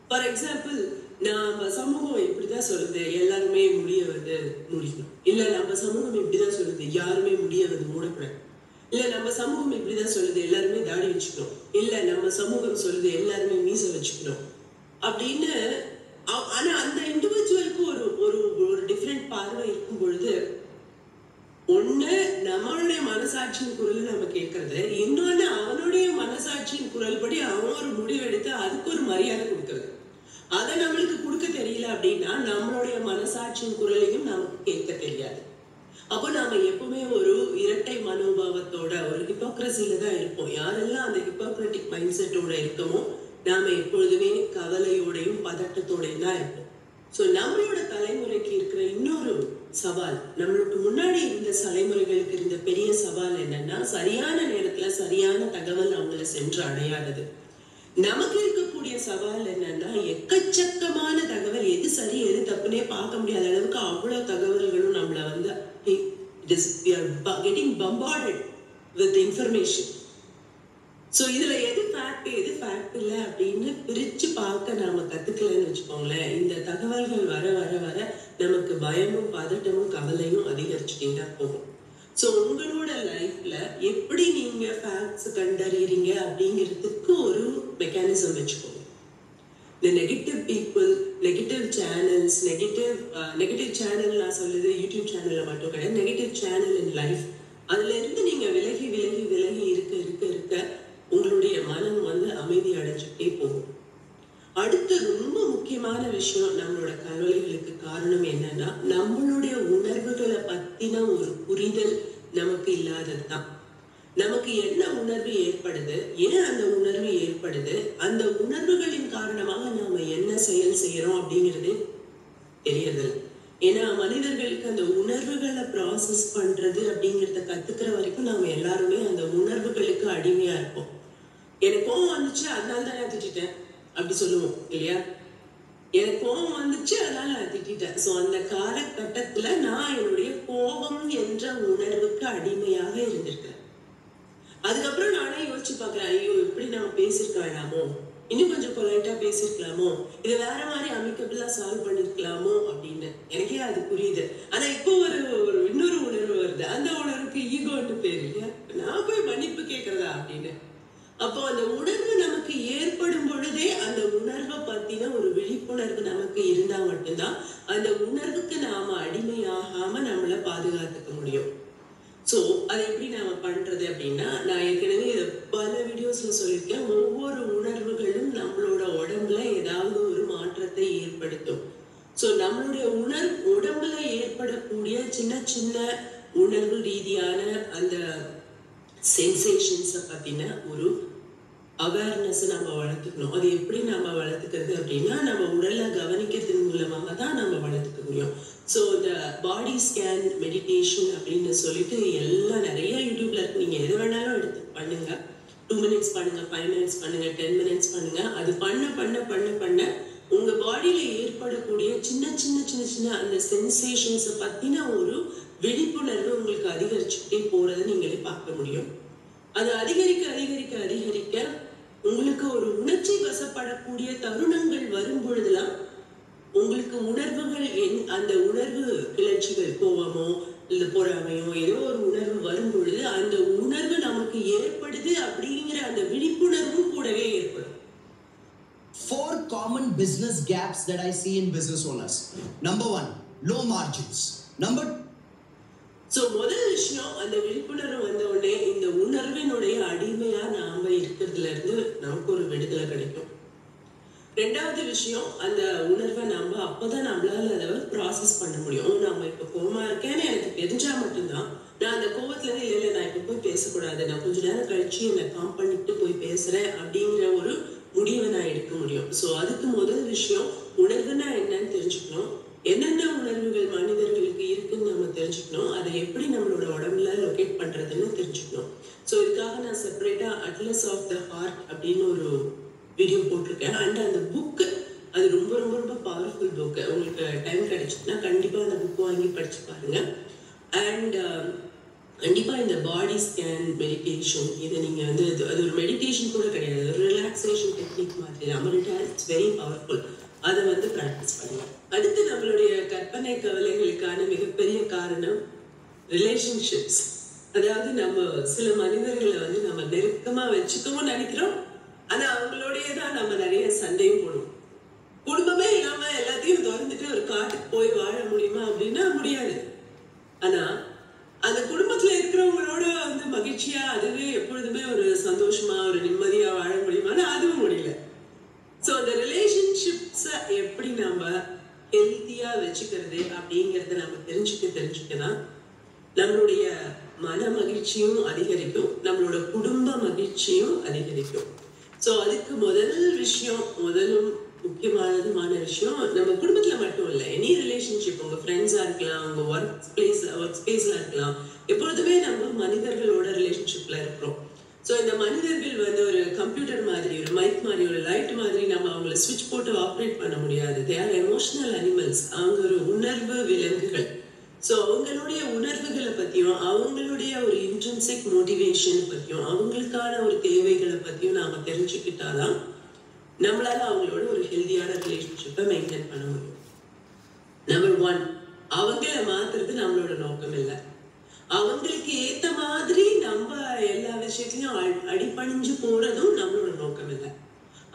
ஃபார் எக்ஸாம்பிள், நம்ம சமூகம் இப்படிதான் சொல்லுது எல்லாருமே முடியவது முடிக்கணும், இல்ல நம்ம சமூகம் இப்படிதான் சொல்லுது யாருமே முடியவது மூடக்கூடாது, இல்ல நம்ம சமூகம் இப்படிதான் சொல்லுது எல்லாருமே தாடி வச்சுக்கணும், இல்ல நம்ம சமூகம் சொல்லுது எல்லாருமே மீசை வச்சுக்கணும் அப்படின்னு. ஆனா அந்த இண்டிவிஜுவலுக்கு ஒரு டிஃப்ரெண்ட் பார்வை இருக்கும் பொழுது ஒண்ணு நம்மளுடைய மனசாட்சியின் குரல் நம்ம கேட்கறது, இன்னொன்னு அவனுடைய மனசாட்சியின் குரல் படி அவன் ஒரு முடிவெடுத்து அதுக்கு ஒரு மரியாதை கொடுக்கறது. அதை நம்மளுக்கு கொடுக்க தெரியல அப்படின்னா நம்மளுடைய மனசாட்சியின் குரலையும் நமக்கு கேட்க தெரியாது. அப்போ நாம எப்பவுமே ஒரு இரட்டை மனோபாவத்தோட ஒரு ஹிப்போக்ரஸில தான் இருப்போம். யாரெல்லாம் அந்த ஹிப்போக்ரட்டிக் மைண்ட் செட்டோட இருக்கமோ நாம எப்பொழுதுமே கவலையோடையும் பதட்டத்தோடையும் தான் இருப்போம். சோ நம்மளோட தலைமுறைக்கு இருக்கிற இன்னொரு சவால், நம்மளுக்கு முன்னாடி இருந்த தலைமுறைகளுக்கு இருந்த பெரிய சவால் என்னன்னா சரியான நேரத்துல சரியான தகவல் அவங்கள சென்று அடையாதது. நமக்கு இருக்கக்கூடிய சவால் என்னன்னா எக்கச்சக்கமான தகவல், எது சரி எது தப்புனே பார்க்க முடியாத அளவுக்கு அவ்வளவு தகவல்களும் நம்மள வந்து getting bombarded with information. So இதுல எது ஃபேக்ட் எது ஃபேக்ட் இல்லை அப்படின்னு பிரிச்சு பார்க்க நாம கத்துக்கலன்னு வச்சுக்கோங்களேன், இந்த தகவல்கள் வர வர வர நமக்கு பயமும் பதட்டமும் கவலையும் அதிகரிச்சுட்டே தான் போகும். சோ உங்களோட லைஃப்ல எப்படி நீங்க ஃபேக்ட்ஸ் கண்டறியறீங்க அப்படிங்கிறதுக்கு ஒரு மெக்கானிசம் வச்சுக்கோங்க. இந்த negative people, negative channels, negative channel நான் சொல்லுது யூடியூப் சேனல்ல மட்டும் கிடையாது, நெகட்டிவ் சேனல் இன் லைஃப், அதுல இருந்து நீங்க விலகி விலகி விலகி இருக்க இருக்க இருக்க உங்களுடைய மனம் வந்து அமைதி அடைஞ்சுட்டே போகும். அடுத்த ரொம்ப முக்கியமான விஷயம், நம்மளோட கவலைகளுக்கு காரணம் என்னன்னா நம்மளுடைய உணர்வுகளை பத்தின ஒரு புரிதல் நமக்கு இல்லாததுதான். நமக்கு என்ன உணர்வு ஏற்படுது, ஏன் அந்த உணர்வு ஏற்படுது, அந்த உணர்வுகளின் காரணமாக நாம என்ன செயல் செய்யறோம் அப்படிங்கிறது தெரியறதில்லை. ஏன்னா மனிதர்களுக்கு அந்த உணர்வுகளை ப்ராசஸ் பண்றது அப்படிங்கிறத கத்துக்கிற வரைக்கும் நாம எல்லாருமே அந்த உணர்வுகளுக்கு அடிமையா இருப்போம். எனக்கு கோவம் வந்துச்சு அதனால தான் நான் திட்டேன் அப்படி சொல்லுவோம் இல்லையா, எனக்கு கோபம் வந்துச்சு அதனால நான் திட்டேன். சோ அந்த காலகட்டத்துல நான் என்னுடைய கோபம் என்ற உணர்வுக்கு அடிமையாக இருந்திருக்கேன். அதுக்கப்புறம் நானே யோசிச்சு பாக்குறேன், ஐயோ இப்படி நம்ம பேசிருக்க வேணாமோ, இன்னும் கொஞ்சம் பொலைட்டா பேசிருக்கலாமோ, இது வேற மாதிரி அமிக்கபிளா சால்வ் பண்ணிருக்கலாமோ அப்படின்னு எனக்கே அது புரியுது. ஆனா இப்போ ஒரு இன்னொரு உணர்வு வருது, அந்த உணர்வுக்கு ஈகோன்னு பேரு இல்லையா, நான் போய் மன்னிப்பு கேட்கறதா அப்படின்னு. அப்போ அந்த உணர்வு நமக்கு ஏற்படும் பொழுதே அந்த உணர்வை பத்தின ஒரு விழிப்புணர்வு நமக்கு இருந்தா மட்டும்தான் அந்த உணர்வுக்கு நாம அடிமையாகாம நம்மள பாதுகாத்துக்க முடியும். சோ அதை எப்படி நாம பண்றது அப்படின்னா, நான் ஏற்கனவே பல வீடியோஸ்ல சொல்லியிருக்கேன், ஒவ்வொரு உணர்வுகளும் நம்மளோட உடம்புல ஏதாவது ஒரு மாற்றத்தை ஏற்படுத்தும். சோ நம்மளுடைய உடம்புல ஏற்படக்கூடிய சின்ன சின்ன உணர்வு ரீதியான அந்த சென்சேஷன்ஸ பத்தின ஒரு அவேர்னஸ் நம்ம வளர்த்துக்கணும். அது எப்படி நம்ம வளர்த்துக்கிறது அப்படின்னா, நம்ம உடலை கவனிக்கிறதன் மூலமாக தான் நம்ம வளர்த்துக்க முடியும். ஸோ இந்த பாடி ஸ்கேன் மெடிடேஷன் அப்படின்னு சொல்லிட்டு எல்லாம் நிறைய யூடியூப்ல இருக்கு, நீங்க எது வேணாலும் எடுத்து பண்ணுங்க. 2 minutes பண்ணுங்க, 5 minutes பண்ணுங்க, 10 minutes பண்ணுங்க. அது பண்ண பண்ண பண்ண பண்ண உங்க பாடியில ஏற்படக்கூடிய சின்ன சின்ன சின்ன சின்ன அந்த சென்சேஷன்ஸை பத்தின ஒரு விழிப்புணர்வு உங்களுக்கு அதிகரிச்சு அது அதிகரிக்க அதிகரிக்க அதிகரிக்க உங்களுக்கு ஒரு உணர்ச்சி வசப்படக்கூடிய தருணங்கள் வரும் பொழுதுலாம் உங்களுக்கு உணர்வுகள் அந்த உணர்வு கிளர்ச்சிகள், கோபமோ இல்ல பொறாமையோ ஏதோ ஒரு உணர்வு வரும் பொழுது அந்த உணர்வு நமக்கு ஏற்படுது அப்படிங்கிற அந்த விழிப்புணர்வும் கூடவே ஏற்படும். 4 common business gaps that I see in business owners. Number 1, low margins. Number முதல் விஷயம், அந்த விழிப்புணர்வு வந்த உடனே இந்த உணர்வினுடைய அடிமையா நாம இருக்கிறதுல இருந்து நமக்கு ஒரு விடுதலை கிடைக்கும். ரெண்டாவது விஷயம், அந்த உணர்வை நம்ம அப்பதான் நம்மளால அதை ப்ராசஸ் பண்ண முடியும். நம்ம இப்ப கோவமா இருக்கேன்னு எனக்கு தெரிஞ்சா மட்டும்தான் நான் அந்த கோவத்துல இருந்து இல்ல நான் இப்ப போய் பேசக்கூடாது, நான் கொஞ்ச நேரம் கழிச்சு என்னை காம் பண்ணிட்டு போய் பேசுறேன் அப்படிங்கிற ஒரு முடிவை நான் எடுக்க முடியும். ஸோ அதுக்கு முதல் விஷயம், உணர்வுனா என்னன்னு தெரிஞ்சுக்கணும். என்னென்ன உணர்வுகள் மனிதர்களுக்கு இருக்குன்னு நம்ம தெரிஞ்சுக்கணும். அதை எப்படி நம்மளோட உடம்புல லொகேட் பண்றதுன்னு தெரிஞ்சுக்கணும். ஸோ இதுக்காக நான் செப்பரேட்டா அட்லஸ் ஆஃப் த ஹார்ட் அப்படின்னு ஒரு வீடியோ போட்டிருக்கேன். அண்ட் அந்த புக்கு அது ரொம்ப ரொம்ப ரொம்ப பவர்ஃபுல் புக்கு. உங்களுக்கு டைம் கிடைச்சிதுன்னா கண்டிப்பா அந்த புக் வாங்கி படிச்சு பாருங்க. அண்ட் கண்டிப்பா இந்த பாடி ஸ்கேன் மெடிடேஷன், இதை நீங்க வந்து அது ஒரு மெடிடேஷன் கூட கிடையாது, ஒரு ரிலாக்ஸேஷன் டெக்னிக் மாதிரி. அமரிட்டா இட்ஸ் வெரி பவர்ஃபுல். அதை வந்து ப்ராக்டிஸ் பண்ணுங்க. அடுத்து நம்மளுடைய கற்பனை கவலைகளுக்கான மிகப்பெரிய காரணம் ரிலேஷன்ஷிப்ஸ். அதாவது நம்ம சில மனிதர்களை வந்து நம்ம நெருக்கமா வச்சுக்கவும் நினைக்கிறோம், ஆனா அவங்களோடய தான் நம்ம நிறைய சண்டையும் போடுவோம். குடும்பமே இல்லாம எல்லாத்தையும் திறந்துட்டு ஒரு காட்டுக்கு போய் வாழ முடியுமா அப்படின்னா முடியாது. ஆனா அந்த குடும்பத்துல இருக்கிறவங்களோட வந்து மகிழ்ச்சியா அதுவே எப்பொழுதுமே ஒரு சந்தோஷமா ஒரு நிம்மதியா வாழ முடியுமானா அதுவும் முடியல. ஸோ அந்த ரிலேஷன்ஷிப்ஸை எப்படி நம்ம ஹெல்த்தியா வச்சுக்கிறது அப்படிங்கிறத நம்ம தெரிஞ்சுக்கதான் நம்மளுடைய மன மகிழ்ச்சியும் அதிகரிக்கும், நம்மளோட குடும்ப மகிழ்ச்சியும் அதிகரிக்கும். ஸோ அதுக்கு முதலும் முக்கியமான விஷயம், நம்ம குடும்பத்துல மட்டும் இல்லை, எனி ரிலேஷன்ஷிப், உங்க ஃப்ரெண்ட்ஸா இருக்கலாம், உங்க ஒர்க் ஸ்பேஸ்ல இருக்கலாம், எப்பொழுதுமே நம்ம மனிதர்களோட ரிலேஷன்ஷிப்ல இருக்கிறோம். ஸோ இந்த மனிதர்கள் வந்து ஒரு கம்ப்யூட்டர் மாதிரி, ஒரு மைக் மாதிரி, ஒரு லைட் மாதிரி நம்ம அவங்கள ஸ்விட்ச் போட்டு ஆப்ரேட் பண்ண முடியாது. They are emotional animals. அவங்க ஒரு உணர்வு விலங்குகள். ஸோ அவங்களுடைய உணர்வுகளை பற்றியும் அவங்களுடைய ஒரு இன்ட்ரின்சிக் மோட்டிவேஷன் பற்றியும் அவங்களுக்கான ஒரு தேவைகளை பற்றியும் நாம் தெரிஞ்சுக்கிட்டாதான் நம்மளால அவங்களோட ஒரு ஹெல்தியான ரிலேஷன்ஷிப்பை மெயின்டைன் பண்ண முடியும். நம்பர் 1, அவங்கள மாத்துறது நம்மளோட நோக்கம் இல்லை. அவங்களுக்கு ஏத்த மாதிரி நம்ம எல்லா விஷயத்திலையும் அடிபணிஞ்சு போறதும் நம்மளோட நோக்கம் இல்லை.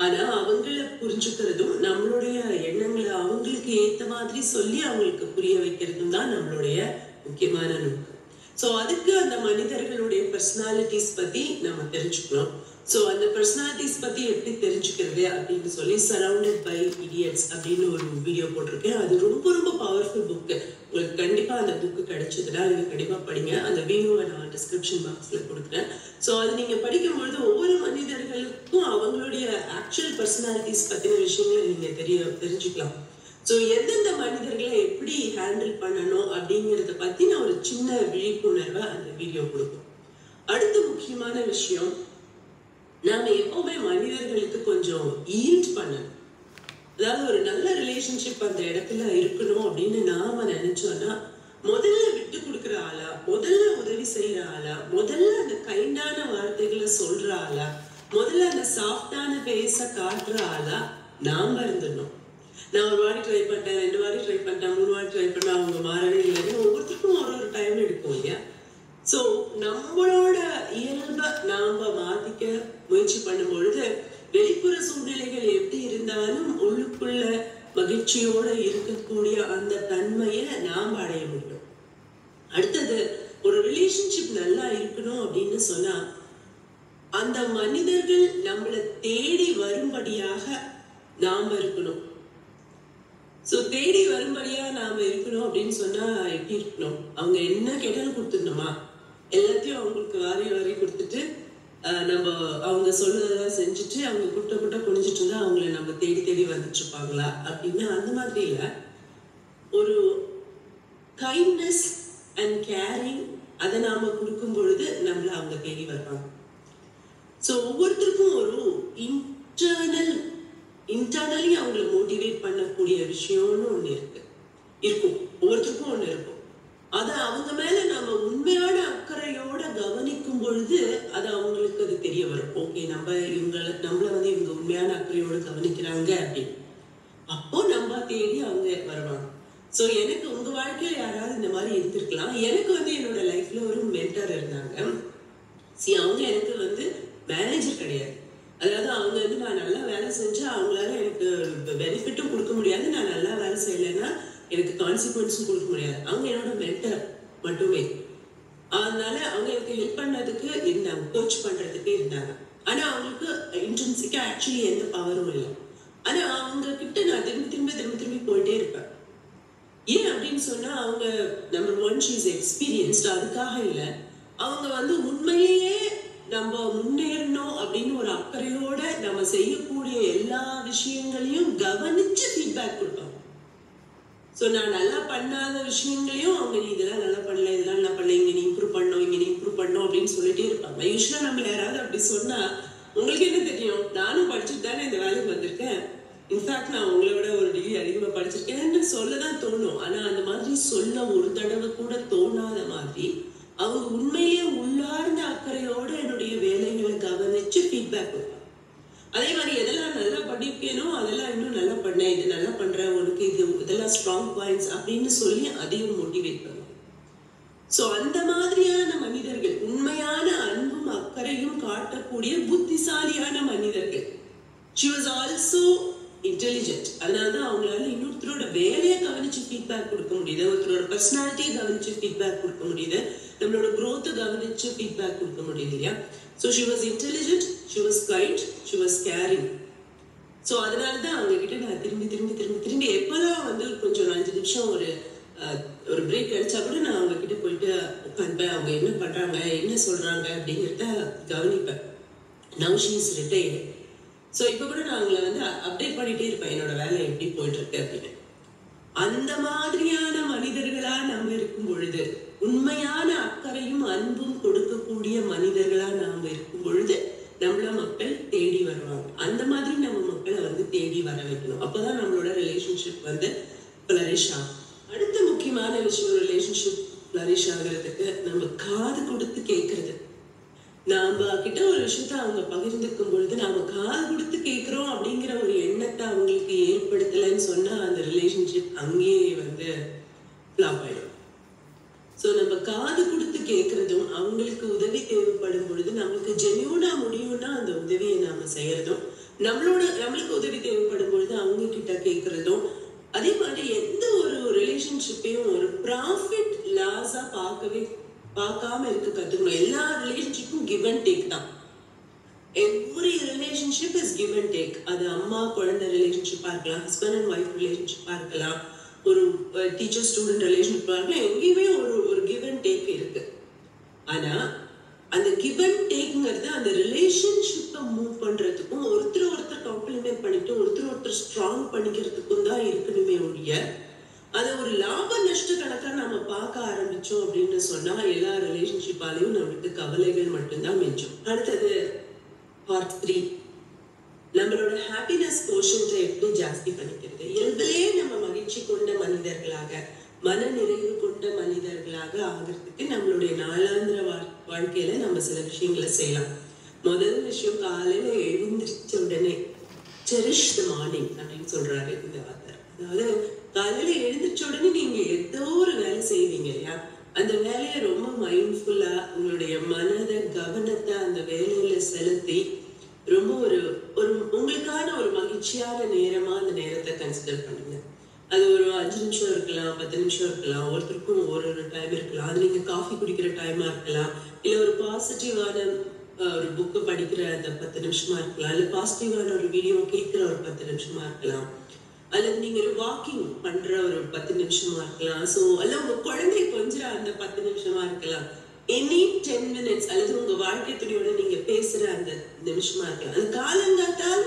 ஆனா அவங்கள புரிஞ்சுக்கிறதும் நம்மளுடைய எண்ணங்களை அவங்களுக்கு ஏத்த மாதிரி சொல்லி அவங்களுக்கு புரிய வைக்கிறதும் தான் நம்மளுடைய முக்கியமான நோக்கம். ஸோ அதுக்கு அந்த மனிதர்களுடைய பர்சனாலிட்டிஸ் பத்தி நம்ம தெரிஞ்சுக்கணும். ஸோ அந்த பர்சனாலிட்டிஸ் பத்தி எப்படி தெரிஞ்சுக்கிறது அப்படின்னு சொல்லி சரௌண்டட் பை இடியட்ஸ் அப்படின்னு ஒரு வீடியோ போட்டிருக்கேன். அது ரொம்ப ரொம்ப பவர்ஃபுல் புக்கு. உங்களுக்கு கண்டிப்பா அந்த புக்கு கிடைச்சதுன்னா நீங்க கண்டிப்பா படிங்க. அந்த வீடியோவை நான் டிஸ்கிரிப்ஷன் பாக்ஸ்ல கொடுக்குறேன். ஸோ அது நீங்க படிக்கும்பொழுது ஒவ்வொரு மனிதர்களுக்கும் அவங்களுடைய ஆக்சுவல் பர்சனாலிட்டிஸ் பத்தின விஷயங்களை நீங்க தெரிஞ்சுக்கலாம். ஸோ எந்தெந்த மனிதர்களை எப்படி ஹேண்டில் பண்ணணும் அப்படிங்கிறத பத்தி நான் ஒரு சின்ன விழிப்புணர்வை அந்த வீடியோ கொடுக்கும். அடுத்த முக்கியமான விஷயம், நாம எப்பவுமே மனிதர்களுக்கு கொஞ்சம் ஈல்ட் பண்ணணும். அதாவது ஒரு நல்ல ரிலேஷன்ஷிப் அந்த இடத்துல இருக்கணும் அப்படின்னு நாம நினைச்சோம்னா, முதல்ல விட்டு கொடுக்குற ஆளா, முதல்ல உதவி செய்யற ஆளா, முதல்ல அந்த கைண்டான வார்த்தைகளை சொல்ற ஆளா, முதல்ல அந்த சாஃப்டான பேச காட்டுற ஆளா நாம இருந்துடணும். நான் ஒரு வாட்டி ட்ரை பண்ணிட்டேன், 2 வாட்டி ட்ரை பண்ணிட்டேன், 3 வாட்டி ட்ரை பண்ணேன், அவங்க மாறவே இல்லைன்னு ஒவ்வொருத்தருக்கும் ஒரு டைம் எடுக்கும் இல்லையா? ஸோ நம்மளோட இயல்பை நாம மாத்திக்க முயற்சி பண்ணும் பொழுது வெளிப்புற சூழ்நிலைகள் எப்படி இருந்தாலும் உள்ளுக்குள்ள மகிழ்ச்சியோட இருக்கக்கூடிய அந்த தன்மையை நாம் அடைய முடியும். அடுத்தது, ஒரு ரிலேஷன்ஷிப் நல்லா இருக்கணும் அப்படின்னு சொன்னா அந்த மனிதர்கள் நம்மளை தேடி வரும்படியாக நாம இருக்கணும். ஸோ தேடி வரும்படியா நாம இருக்கணும் அப்படின்னு சொன்னா எப்படி இருக்கணும்? அவங்க என்ன கேட்டாலும் கொடுத்துடணுமா? எல்லாத்தையும் அவங்களுக்கு வாரி கொடுத்துட்டு நம்ம அவங்க சொல்றதெல்லாம் செஞ்சுட்டு அவங்க குட்ட குனிஞ்சிட்டு இருந்தா அவங்கள நம்ம தேடி வந்துட்டு இருப்பாங்களா அப்படின்னா அந்த மாதிரி இல்லை. ஒரு கைண்ட்னஸ் அண்ட் கேரிங் அதை நாம கொடுக்கும் பொழுது நம்மள அவங்க தேடி வருவாங்க. ஸோ ஒவ்வொருத்தருக்கும் ஒரு இன்டர்னலி அவங்களை மோட்டிவேட் பண்ணக்கூடிய விஷயம்னு ஒண்ணு இருக்கும். ஒவ்வொருத்தருக்கும் ஒண்ணு இருக்கும். அதை அவங்க மேல நம்ம உண்மையான அக்கறையோட கவனிக்கும் பொழுது அது அவங்கள இருக்காங்க அப்படின்னு. அப்போ நம்ம தேடி அவங்க வருவாங்க. ஸோ எனக்கு உங்க வாழ்க்கையில யாராவது இந்த மாதிரி இருந்திருக்கலாம். எனக்கு வந்து என்னோட லைஃப்ல ஒரு மென்டர் இருந்தாங்க. அவங்க எனக்கு மேனேஜர் கிடையாது. அதாவது அவங்க நான் நல்லா வேலை செஞ்சா அவங்களால எனக்கு பெனிஃபிட்டும் கொடுக்க முடியாது, நான் நல்லா வேலை செய்யலைன்னா எனக்கு கான்சிக்வன்ஸும் கொடுக்க முடியாது. அவங்க என்னோட மென்டர் மட்டுமே. அதனால அவங்க எனக்கு ஹெல்ப் பண்ணதுக்கு இருந்தாங்க, கோச் பண்றதுக்கு இருந்தாங்க. ஆனா அவங்களுக்கு இன்ட்ரின்சிக்கா ஆக்சுவலி எந்த பவரும் இல்லை. ஆனா அவங்க கிட்ட நான் திரும்பி போயிட்டே இருப்பேன். ஏன் அப்படின்னு சொன்னா அவங்க நம்பர் 1 ஷீ இஸ் எக்ஸ்பீரியன்ஸ்ட். அதுக்காக இல்லை, அவங்க உண்மையிலேயே நம்ம முன்னேறணும் அப்படின்னு ஒரு அக்கறையோட நம்ம செய்யக்கூடிய எல்லா விஷயங்களையும் கவனிச்சு ஃபீட்பேக் கொடுப்பாங்க. ஸோ நான் நல்லா பண்ணாத விஷயங்களையும் அவங்க நீ இதெல்லாம் நல்லா பண்ணல, இதெல்லாம் நல்லா பண்ணல, இங்க நீ இம்ப்ரூவ் பண்ணணும் அப்படின்னு சொல்லிட்டே இருப்பாங்க. யூஸ்வலா நம்ம யாராவது அப்படி சொன்னா உங்களுக்கு என்ன தெரியும், நானும் படிச்சுட்டு தானே இந்த வேலைக்கு வந்திருக்கேன், இன்ஃபேக்ட் நான் உங்களோட ஒரு டிகிரி அதிகமா படிச்சிருக்கேன்னு சொல்லதான் தோணும். ஆனா அந்த மாதிரி சொல்ல ஒரு தடவை கூட தோணாத மாதிரி அவங்க உண்மையிலேயே உள்ளார்ந்த அக்கறையோட என்னுடைய வேலைகளை கவனிச்சு ஃபீட்பேக் கொடுப்பாங்க. அதே மாதிரி எதெல்லாம் நல்லா பண்ணிருக்கேனோ அதெல்லாம் இன்னும் நல்லா பண்ணேன், இது நல்லா பண்றேன், உனக்கு இதெல்லாம் ஸ்ட்ராங் பாயிண்ட்ஸ் அப்படின்னு சொல்லி அதையும் மோட்டிவேட் பண்ணுவாங்க. ஸோ அந்த மாதிரியான மனிதர்கள், உண்மையான அன்பும் அக்கறையும் காட்டக்கூடிய புத்திசாலியான மனிதர்கள். She was also intelligent. அதனாலதான் அவங்களால இன்னொருத்தரோட வேலையை கவனிச்சு ஃபீட்பேக் கொடுக்க முடியுது, ஒருத்தரோட பர்சனாலிட்டியை கவனிச்சு ஃபீட்பேக் கொடுக்க முடியுது, நம்மளோட growth கவனிச்சு ஃபீட்பேக் கொடுக்க முடியுது இல்லையா. So she was intelligent, she was kind, she was caring. So அதனாலதான் அவங்க கிட்ட நான் திரும்பி எப்பெல்லாம் கொஞ்சம் 5 நிமிஷம் ஒரு பிரேக் கிடைச்சா கூட நான் அவங்க கிட்ட போயிட்டு உட்காந்துப்பேன். அவங்க என்ன பண்றாங்க, என்ன சொல்றாங்க அப்படிங்கிறத கவனிப்பேன். Now she is retired. So இப்போ கூட நான் அவங்களை அப்டேட் பண்ணிட்டே இருப்பேன், என்னோட வேலை எப்படி போயிட்டு இருக்கு அப்படின்னு. அந்த மாதிரியான மனிதர்களா நம்ம இருக்கும் பொழுது, உண்மையான அக்கறையும் அன்பும் கொடுக்கக்கூடிய மனிதர்களா நாம இருக்கும் பொழுது நம்மள மக்கள் தேடி வருவாங்க. அந்த மாதிரி நம்ம மக்களை தேடி வர வைக்கணும். அப்பதான் நம்மளோட ரிலேஷன்ஷிப் ஃபிளரிஷ் ஆகும். அடுத்த முக்கியமான விஷயம் ரிலேஷன்ஷிப் ஃபிளரிஷ் ஆகிறதுக்கு நம்ம காது கொடுத்து கேட்கறது. நாம கிட்ட ஒரு விஷயத்த அவங்க பகிர்ந்துக்கும் பொழுது நாம காது கொடுத்து கேட்கிறோம் அப்படிங்கிற ஒரு எண்ணத்தை அவங்களுக்கு ஏற்படுத்தலைன்னு சொன்னா அந்த ரிலேஷன்ஷிப் அங்கேயே ஃபிளாப் ஆயிடும். ஸோ நம்ம காது கொடுத்து கேட்கறதும், அவங்களுக்கு உதவி தேவைப்படும் பொழுது நம்மளுக்கு ஜென்யூனா முடியும்னா அந்த உதவியை நாம செய்யறதும், நம்மளுக்கு உதவி தேவைப்படும் பொழுது அவங்க கிட்ட கேட்கறதும். அதே மாதிரி எந்த ஒரு ரிலேஷன்ஷிப்பையும் ஒரு ப்ராஃபிட் லாஸா பார்க்காம இருக்க கத்துக்கணும். எல்லா ரிலேஷன்ஷிப்பும் கிவ் அண்ட் டேக் தான். Every relationship is give and take. அது அம்மா குழந்தை ரிலேஷன்ஷிப்பா இருக்கலாம், ஹஸ்பண்ட் அண்ட் ஒய்ஃப் ரிலேஷன்ஷிப்பா இருக்கலாம், ஒரு டீச்சர் ஸ்டூடெண்ட் ரிலேஷன்ஷிப்பா இருக்கலாம். எங்கேயுமே ஒரு கிவ் அண்ட் டேக் இருக்கு. ஆனா அந்த கிவ் அண்ட் டேக்ங்கிறது அந்த ரிலேஷன்ஷிப்பை மூவ் பண்றதுக்கும், ஒருத்தர் காம்ப்ளிமெண்ட் பண்ணிட்டு ஒருத்தர் ஸ்ட்ராங் பண்ணிக்கிறதுக்கும் தான் இருக்கணுமே ஒழிய, அதை ஒரு லாப நஷ்ட கணக்கா நம்ம பார்க்க ஆரம்பிச்சோம் அப்படின்னு சொன்னா எல்லா ரிலேஷன்ஷிப்பாலையும் நம்மளுக்கு கவலைகள் மட்டும்தான் மிஞ்சும். அடுத்தது பார்ட் 3, நம்மளோட ஹாப்பினஸ் கோஷன்ட்டை எப்படி ஜாஸ்தி பண்ணிக்கிறது. இயல்பிலேயே நம்ம மகிழ்ச்சி கொண்ட மனிதர்களாக, மன நிறைவு கொண்ட மனிதர்களாக ஆகிறதுக்கு நம்மளுடைய நாளாந்திர வாழ்க்கையில நம்ம சில விஷயங்களை செய்யலாம். முதல் விஷயம், காலையில எழுந்திரிச்ச உடனே செரிஷ் தி மார்னிங் அப்படின்னு சொல்றாரு இந்த ஆத்தர். அதாவது காலையில எழுந்திரிச்ச உடனே நீங்க ஏதோ ஒரு வேலை செய்வீங்க இல்லையா, அந்த வேலையை ரொம்ப மைண்ட்ஃபுல்லா உங்களுடைய மனதை கவனத்தை அந்த வேலையில செலுத்தி ரொம்ப ஒரு உங்களுக்கான ஒரு மகிழ்ச்சியான நேரமா அந்த நேரத்தை கன்சிடர் பண்ணுங்க. அது ஒரு 5 நிமிஷம் இருக்கலாம், 10 நிமிஷம் இருக்கலாம், ஒருத்தருக்கும் ஒரு டைம் இருக்கலாம். அது நீங்க காஃபி குடிக்கிற டைமா இருக்கலாம், இல்ல ஒரு பாசிட்டிவான ஒரு புக்கு படிக்கிற அந்த 10 நிமிஷமா இருக்கலாம், இல்ல பாசிட்டிவான ஒரு வீடியோ கேட்கிற ஒரு 10 நிமிஷமா இருக்கலாம், அல்லது நீங்க ஒரு வாக்கிங் பண்ற ஒரு 10 நிமிஷமா இருக்கலாம். ஸோ அல்ல உங்க குழந்தை கொஞ்சம் அந்த 10 நிமிஷமா இருக்கலாம். எனி 10 minutes, அல்லது உங்க வாழ்க்கை துணையோட நீங்க பேசுற அந்த நிமிஷமா இருக்கலாம். அந்த காலங்காத்தால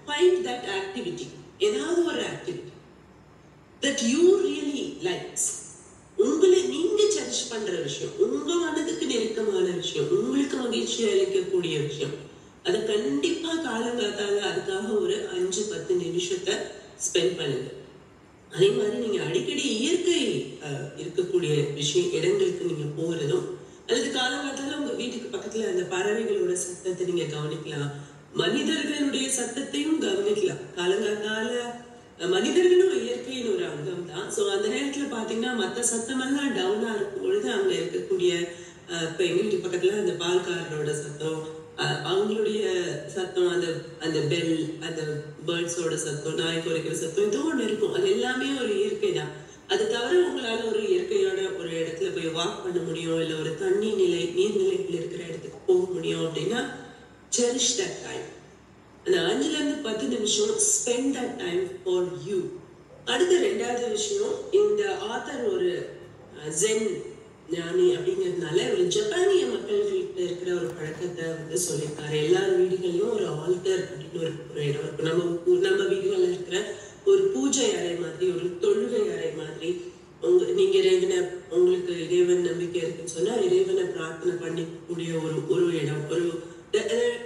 ஃபைண்ட் தட் ஆக்டிவிட்டி, ஏதாவது ஒரு activity that you really likes, உங்களை நீங்க செரிஷ் பண்ற விஷயம், உங்க மனதுக்கு நெருக்கமான விஷயம், உங்களுக்கு மகிழ்ச்சி அளிக்கக்கூடிய விஷயம், அதை கண்டிப்பா காலங்காத்தால அதுக்காக ஒரு 5-10 நிமிஷத்தை ஸ்பெண்ட் பண்ணுங்க. அதே மாதிரி நீங்க அடிக்கடி இயற்கை இருக்கக்கூடிய இடங்களுக்கு நீங்க போறதும், அல்லது காலங்காத்தால உங்க வீட்டுக்கு பக்கத்துல அந்த பறவைகளோட சத்தத்தை நீங்க கவனிக்கலாம். மனிதர்களுடைய சத்தத்தையும் கவனிக்கலாம். காலங்காத்தால மனிதர்களும் இயற்கையின் ஒரு அங்கம் தான். ஸோ அந்த நேரத்துல பாத்தீங்கன்னா மற்ற சத்தமெல்லாம் டவுனா இருக்கும் பொழுது அங்க இருக்கக்கூடிய இப்ப எங்க வீட்டு பக்கத்துல அந்த பால்காரரோட சத்தம், அவங்களுடைய சத்தம், அந்த அந்த பெல், அந்த பேர்ட்ஸோட சத்தம், நாய் குறைக்கிற சத்தம், ஏதோ ஒண்ணு இருக்கும். அது எல்லாமே ஒரு இயற்கை தான். அது தவிர உங்களால ஒரு இயற்கையோட ஒரு இடத்துல போய் வாக் பண்ண முடியும், இல்ல ஒரு நீர்நிலைகள் இருக்கிற இடத்துக்கு போக முடியும் அப்படின்னா cherish that time. அந்த 5-10 நிமிஷம் spend that time for you. அடுத்த ரெண்டாவது விஷயம், இந்த ஆத்தர் ஒரு ஜென் ஞானி அப்படிங்கிறதுனால ஒரு ஜப்பானிய மக்கள்கிட்ட இருக்கிற ஒரு பழக்கத்தை வந்து சொல்லியிருக்காரு. எல்லார் வீடுகளையும் ஒரு ஆல்டர் அப்படின்னு ஒரு இடம் இருக்கும். நம்ம வீடுகள்ல இருக்கிற ஒரு பூஜை அறை மாதிரி, ஒரு தொழுகை அறை மாதிரி, நீங்க இறைவனை, உங்களுக்கு இறைவன் நம்பிக்கை இருக்குன்னு சொன்னா இறைவனை பிரார்த்தனை பண்ணிக்கூடிய ஒரு இடம்,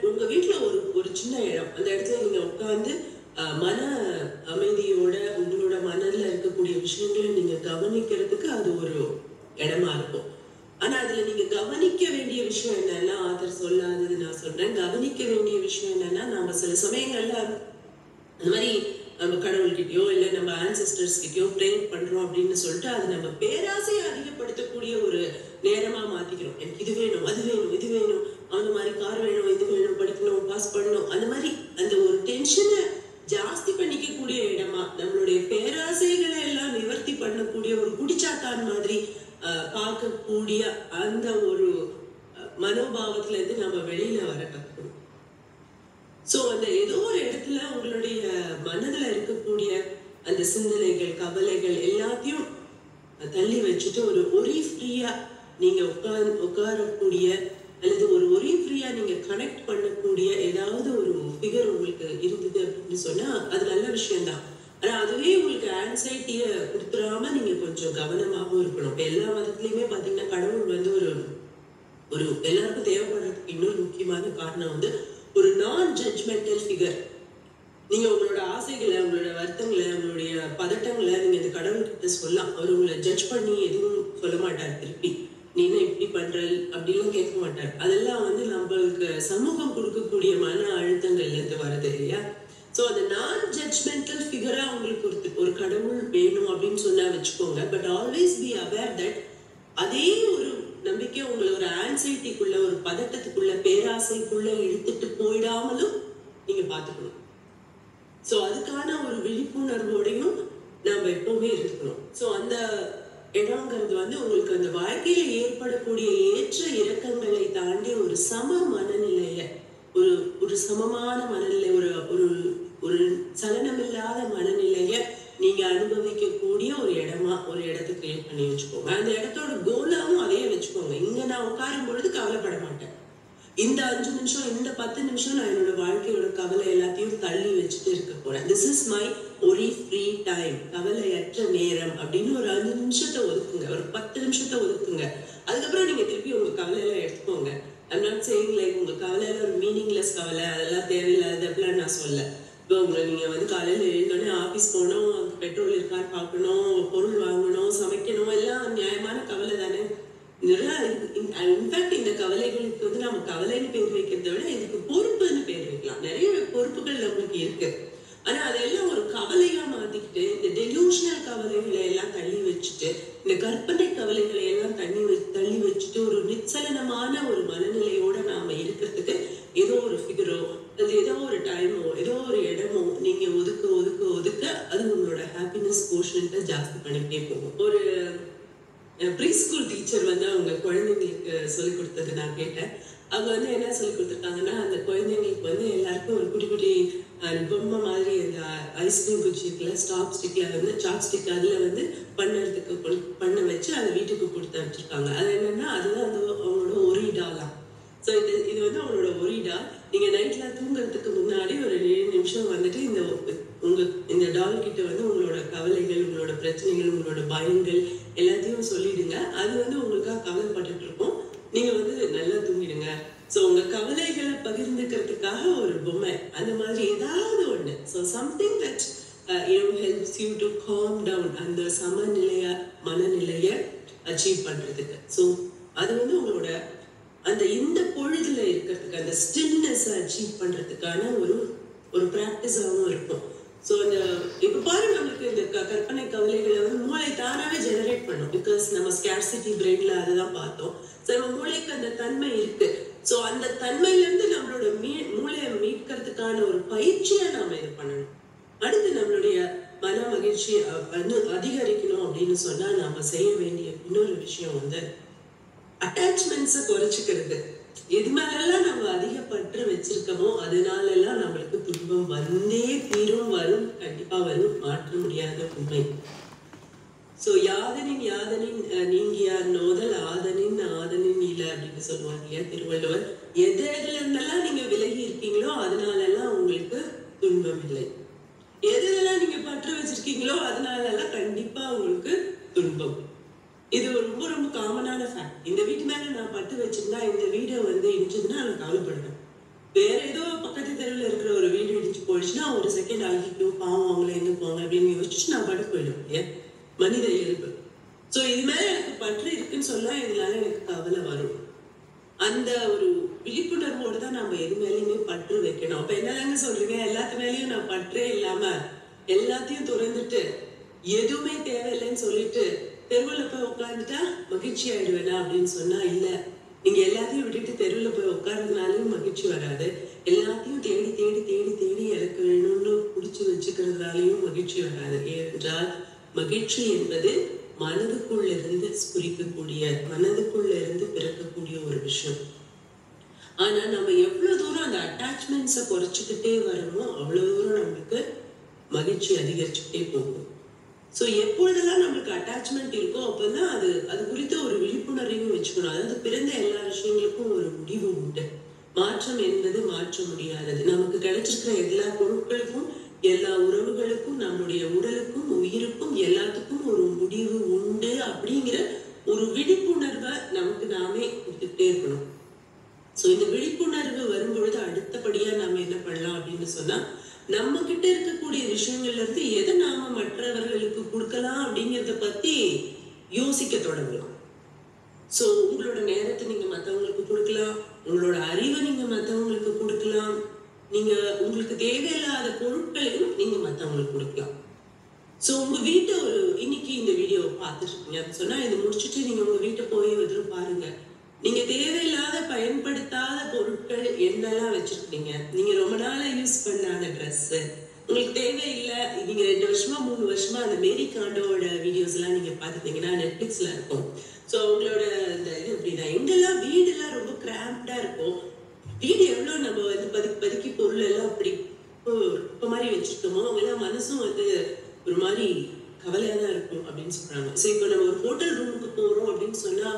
உங்க வீட்டுல ஒரு சின்ன இடம். அந்த இடத்துல நீங்க உட்கார்ந்து மன அமைதியோட உங்களோட மனதில் இருக்கக்கூடிய விஷயங்களை நீங்க கவனிக்கிறதுக்கு அது ஒரு இடமா இருக்கும். ஆனா அதுல நீங்க கவனிக்க வேண்டிய விஷயம் என்னன்னா, ஆத்தர் சொல்லாதது நான் சொல்றேன். கவனிக்க வேண்டிய விஷயம் என்னன்னா, நம்ம சில சமயங்கள்ல அந்த மாதிரி நம்ம கடவுள்கிட்டயோ இல்ல நம்ம ஆன்செஸ்டர்ஸ் கிட்டயோ ப்ரே பண்றோம் அப்படின்னு சொல்லிட்டு அது நம்ம பேராசையை அதிகப்படுத்தக்கூடிய ஒரு நேரமா மாத்திக்கிறோம். எனக்கு இது வேணும், அது வேணும், இது வேணும், அந்த மாதிரி கார் வேணும், இது வேணும், படிக்கணும், பாஸ் பண்ணணும், அந்த மாதிரி அந்த ஒரு டென்ஷனை ஜாஸ்தி பண்ணிக்கக்கூடிய இடமா, நம்மளுடைய பேராசைகளை எல்லாம் நிவர்த்தி பண்ணக்கூடிய ஒரு குடிச்சாத்தான் மாதிரி பார்க்கக்கூடிய அந்த ஒரு மனோபாவத்துல இருந்து நம்ம வெளியில வர கத்துக்கணும். சோ அந்த ஏதோ ஒரு இடத்துல உங்களுடைய மனதுல இருக்கக்கூடிய அந்த சிந்தனைகள், கவலைகள் எல்லாத்தையும் தள்ளி வச்சுட்டு ஒரு ஒரே ஃப்ரீயா நீங்க உட்காரக்கூடிய அல்லது ஒரு ஒரே ஃப்ரீயா நீங்க கனெக்ட் பண்ணக்கூடிய ஏதாவது ஒரு ஃபிகர் உங்களுக்கு இருந்தது அப்படின்னு சொன்னா அது நல்ல விஷயம்தான். ஆனா அதுவே உங்களுக்கு ஆன்சைட்டிய கொடுத்துடாம நீங்க கொஞ்சம் கவனமாகவும் இருக்கணும். இப்ப எல்லா மதத்துலயுமே பாத்தீங்கன்னா கடவுள் வந்து ஒரு எல்லாருக்கும் தேவைப்படுறதுக்கு இன்னொரு முக்கியமான காரணம் வந்து ஒரு நான் ஜட்ஜ்மெண்டல் ஃபிகர். நீங்க உங்களோட ஆசைகளை, உங்களோட வருத்தங்களை, உங்களுடைய பதட்டங்களை நீங்க இந்த கடவுள்கிட்ட சொல்லலாம். அவர் உங்களை ஜட்ஜ் பண்ணி எதுவும் சொல்ல மாட்டார். திருப்பி நீ என்ன இப்படி பண்ற அப்படின்னு கேட்க மாட்டார். அதெல்லாம் வந்து நம்மளுக்கு சமூகம் கொடுக்கக்கூடிய மன அழுத்தங்கள்ல இருந்து வருது இல்லையா? சோ அந்த நான் ஜட்ஜ்மெண்டல் ஃபிகரா உங்களுக்கு ஒரு கடவுள் வேணும் அப்படின்னு சொன்னா வச்சுக்கோங்க. But always be aware that அதே ஒரு நம்பிக்கை உங்களை ஒரு ஆன்சைட்டிக்குள்ள, ஒரு பதட்டத்துக்குள்ள, பேராசைக்குள்ள இழுத்துட்டு போயிடாமலும் நீங்க பாத்துக்கணும். சோ அதுக்கான ஒரு விழிப்புணர்வோடையும் நாம எப்பவுமே இருக்கணும். சோ அந்த இடங்கிறது வந்து உங்களுக்கு அந்த வாழ்க்கையில ஏற்படக்கூடிய ஏற்ற இறக்கங்களை தாண்டி ஒரு சம மனநிலைய, ஒரு சமமான மனநிலை, ஒரு சலனமில்லாத மனநிலைய நீங்க அனுபவிக்கக்கூடிய ஒரு இடத்தை கிரியேட் பண்ணி வச்சுக்கோங்க. அந்த இடத்தோட கோலாவும் அதையே வச்சுக்கோங்க. இங்க நான் உட்காரும் பொழுது கவலைப்பட மாட்டேன். இந்த 5 நிமிஷம், இந்த 10 நிமிஷம் நான் என்னோட வாழ்க்கையோட கவலை எல்லாத்தையும் தள்ளி வச்சுட்டு இருக்க போறேன். திஸ் இஸ் மை ஒரே ஃப்ரீ டைம், கவலையற்ற நேரம் அப்படின்னு ஒரு 5 நிமிஷத்தை ஒதுக்குங்க, ஒரு 10 நிமிஷத்தை ஒதுக்குங்க. அதுக்கப்புறம் நீங்க திருப்பி உங்க கவலையெல்லாம் எடுத்துக்கோங்க. ஐம் நாட் சேயிங் லைக் உங்க கவலையில ஒரு மீனிங்லெஸ் கவலை, அதெல்லாம் தேவையில்லாத அப்படிலாம் நான் சொல்ல. இப்போ நீங்க வந்து காலையில எழுந்தோடனே ஆபீஸ் போகணும், பெட்ரோல் இருக்கான்னு பார்க்கணும், பொருள் வாங்கணும், சமைக்கணும், எல்லாம் நியாயமான கவலை தானே. இன்ஃபேக்ட் இந்த கவலைகளுக்கு வந்து நம்ம கவலைன்னு பேர் வைக்கிறத விட இதுக்கு பொறுப்புன்னு பேர் வைக்கலாம். நிறைய பொறுப்புகள் நம்மளுக்கு இருக்கு. ஆனா அதெல்லாம் ஒரு கவலையா மாத்திக்கிட்டு இந்த டெலூஷனல் கவலைகளை எல்லாம் தள்ளி வச்சுட்டு, இந்த கற்பனை கவலைகளை எல்லாம் தள்ளி வச்சுட்டு ஒரு நிச்சலனமான ஒரு மனநிலையோட நாம இருக்கிறதுக்கு ஏதோ ஒரு ஃபிகரோ, அது ஏதோ ஒரு டைமோ, ஏதோ ஒரு இடமோ நீங்க ஒதுக்க அது உங்களோட ஹாப்பினஸ் கோஷன்ட்டை ஜாஸ்தி பண்ணிட்டே போகும். ஒரு ப்ரீ ஸ்கூல் டீச்சர் வந்து அவங்க குழந்தைங்களுக்கு சொல்லிக் கொடுத்தது நான் கேட்டேன். அவங்க வந்து என்ன சொல்லி கொடுத்துருக்காங்கன்னா, அந்த குழந்தைங்களுக்கு வந்து எல்லாருக்கும் ஒரு குட்டி குட்டி பொம்மை மாதிரி அந்த ஐஸ்கிரீம் குச்சி இருக்குல்ல, சாப்ஸ்டிக்ல வந்து சாப்ஸ்டிக் அதுல வந்து பண்ண வச்சு அதை வீட்டுக்கு கொடுத்து வச்சிருக்காங்க. அது என்னன்னா அதுதான் அந்த அவங்களோட ஒரே டாலாம். ஸோ இது வந்து அவங்களோட ஒரே டால். நீங்க நைட்ல தூங்குறதுக்கு முன்னாடி ஒரு 7 நிமிஷம் வந்துட்டு இந்த டால் கிட்ட வந்து உங்களோட கவலைகள், உங்களோட பிரச்சனைகள், உங்களோட பயங்கள் எல்லாத்தையும் சொல்லிடுங்க. அது வந்து உங்களுக்காக கவலைப்பட்டுட்டு இருக்கும். நீங்க வந்து நல்லா தூங்கிடுங்க. ஸோ உங்க கவலைகளை பகிர்ந்துக்கிறதுக்காக ஒரு பொம்மை, அந்த மாதிரி ஏதாவது ஒண்ணு. So something that helps you to calm down, அந்த மனநிலைய அச்சீவ் பண்றதுக்கு. ஸோ அது வந்து உங்களோட அந்த இந்த பொழுதுல இருக்கிறதுக்கு அந்த ஸ்டில்னஸ் அச்சீவ் பண்றதுக்கான ஒரு ப்ராக்டிஸாகவும் இருக்கும். ஸோ அந்த இப்போ பாருங்க, நம்மளுக்கு இந்த கற்பனை கவலைகளை வந்து மூளை தானாவே ஜெனரேட் பண்ணும். பிகாஸ் நம்ம ஸ்கேர்சிட்டி பிரெயின்ல அதுதான் பார்த்தோம். ஸோ நம்ம மூளைக்கு அந்த தன்மை இருக்கு. ஸோ அந்த தன்மையில இருந்து நம்மளோட மூளையை மீட்கிறதுக்கான ஒரு பயிற்சியா நாம இது பண்ணணும். அடுத்து நம்மளுடைய மன மகிழ்ச்சி அதிகரிக்கணும் அப்படின்னு சொன்னா நாம செய்ய வேண்டிய இன்னொரு விஷயம் வந்து அட்டாச்மெண்ட்ஸை குறைச்சிக்கிறது. எது மேலெல்லாம் நம்ம அதிக பற்று வச்சிருக்கோமோ அதனால எல்லாம் நம்மளுக்கு துன்பம் வந்தே தீரும், வரும், கண்டிப்பா வரும், மாற்ற முடியாத உண்மை. சோ யாதனின் நீங்கியார் நோதல் ஆதனின் இல்ல அப்படின்னு சொல்லுவாங்க இல்லையா திருவள்ளுவர். எதுல இருந்தெல்லாம் நீங்க விலகி இருக்கீங்களோ அதனால எல்லாம் உங்களுக்கு துன்பம் இல்லை. எதுலாம் நீங்க பற்று வச்சிருக்கீங்களோ அதனால எல்லாம் கண்டிப்பா உங்களுக்கு துன்பம். இது ரொம்ப ரொம்ப காமனான ஃபேக்ட். இந்த வீட்டு மேல நான் பட்டு வச்சிருந்தா இந்த வீடை வந்து இடிச்சதுன்னா நான் கவலைப்படுவேன். வேற ஏதோ பக்கத்து தெருவில் இருக்கிற ஒரு வீடு இடிச்சு போயிடுச்சுன்னா ஒரு செகண்ட் ஆகிட்டு பாவம் அவங்கள எங்க போவாங்க அப்படின்னு யோசிச்சு நான் பட்டு போயிடுவேன் இல்லையா, மனித இயல்பு. ஸோ இது மேல எனக்கு பற்று இருக்குன்னு சொன்னா இதனால எனக்கு கவலை வரும். அந்த ஒரு விழிப்புணர்வோடு தான் நம்ம எது மேலேயுமே பற்று வைக்கணும். அப்ப என்னதாங்க சொல்றீங்க, எல்லாத்து மேலேயும் நான் பற்றே இல்லாம எல்லாத்தையும் துறந்துட்டு எதுவுமே தேவையில்லைன்னு சொல்லிட்டு தெருவில் போய் உட்காந்துட்டா மகிழ்ச்சி ஆயிடுவேனா அப்படின்னு சொன்னா இல்ல. நீங்க எல்லாத்தையும் விட்டுட்டு தெருவில் போய் உட்கார்றதுனாலையும் மகிழ்ச்சி வராது. எல்லாத்தையும் தேடி தேடி தேடி தேடி எனக்கு வேணும்னு பிடிச்சு வச்சுக்கிறதுனாலையும் மகிழ்ச்சி வராது. ஏனென்றால் மகிழ்ச்சி என்பது மனதுக்குள்ள இருந்து ஸ்புரிக்கக்கூடிய, மனதுக்குள்ள இருந்து பிறக்கக்கூடிய ஒரு விஷயம். ஆனா நம்ம எவ்வளவு தூரம் அந்த அட்டாச்மெண்ட்ஸை குறைச்சிக்கிட்டே வரமோ அவ்வளவு தூரம் நம்மளுக்கு மகிழ்ச்சி அதிகரிச்சுக்கிட்டே போகும். ஸோ எப்பொழுதெல்லாம் நம்மளுக்கு அட்டாச்மெண்ட் இருக்கோ அப்பதான் அது குறித்த ஒரு விழிப்புணர்வையும் வச்சுக்கணும். அதாவது பிறந்த எல்லா விஷயங்களுக்கும் ஒரு முடிவு உண்டு. மாற்றம் என்பது மாற்ற முடியாதது. நமக்கு கிடைச்சிருக்கிற எல்லா பொருட்களுக்கும், எல்லா உறவுகளுக்கும், நம்மளுடைய உடலுக்கும், உயிருக்கும், எல்லாத்துக்கும் ஒரு முடிவு உண்டு அப்படிங்கிற ஒரு விழிப்புணர்வை நமக்கு நாமே கொடுத்துட்டே இருக்கணும். ஸோ இந்த விழிப்புணர்வு வரும்பொழுது அடுத்தபடியா நாம என்ன பண்ணலாம் அப்படின்னு சொன்னா, நம்ம கிட்ட இருக்கக்கூடிய விஷயங்கள்ல இருந்து எதை நாம மற்றவர்களுக்கு கொடுக்கலாம் அப்படிங்கிறத பத்தி யோசிக்க தொடங்கலாம். சோ உங்களோட நேரத்தை நீங்க மத்தவங்களுக்கு கொடுக்கலாம், உங்களோட அறிவை நீங்க மத்தவங்களுக்கு கொடுக்கலாம், நீங்க உங்களுக்கு தேவையில்லாத பொருட்களையும் நீங்க மத்தவங்களுக்கு கொடுக்கலாம். சோ உங்க வீட்டை இன்னைக்கு இந்த வீடியோ பார்த்துட்டு இருக்கீங்க அப்படின்னு சொன்னா இதை முடிச்சுட்டு நீங்க உங்க வீட்டை போய் பாருங்க. நீங்க தேவையில்லாத பயன்படுத்தாத பொருட்கள் என்னெல்லாம் வச்சிருக்கீங்க. நீங்க ரொம்ப நாளா யூஸ் பண்ணாத ட்ரெஸ், உங்களுக்கு தேவையில்லை, நீங்க 2 வருஷமா 3 வருஷமா அந்த மேரி காண்டோட வீடியோஸ் எல்லாம் நீங்க பாத்துட்டீங்கன்னா நெட்ஃபிளிக்ஸ்ல இருக்கும். ஸோ உங்களோட இந்த இது அப்படின்னா எங்கெல்லாம் வீடெல்லாம் ரொம்ப கிராம்டா இருக்கும், வீடு எவ்வளவு நம்ம பதுக்கி பொருள் எல்லாம் அப்படி இப்ப மாதிரி வச்சிருக்கோமோ அவங்கெல்லாம் மனசும் ஒரு மாதிரி கவலையா தான் இருக்கும் அப்படின்னு சொல்றாங்க. ஸோ இப்போ நம்ம ஒரு ஹோட்டல் ரூமுக்கு போறோம் அப்படின்னு சொன்னா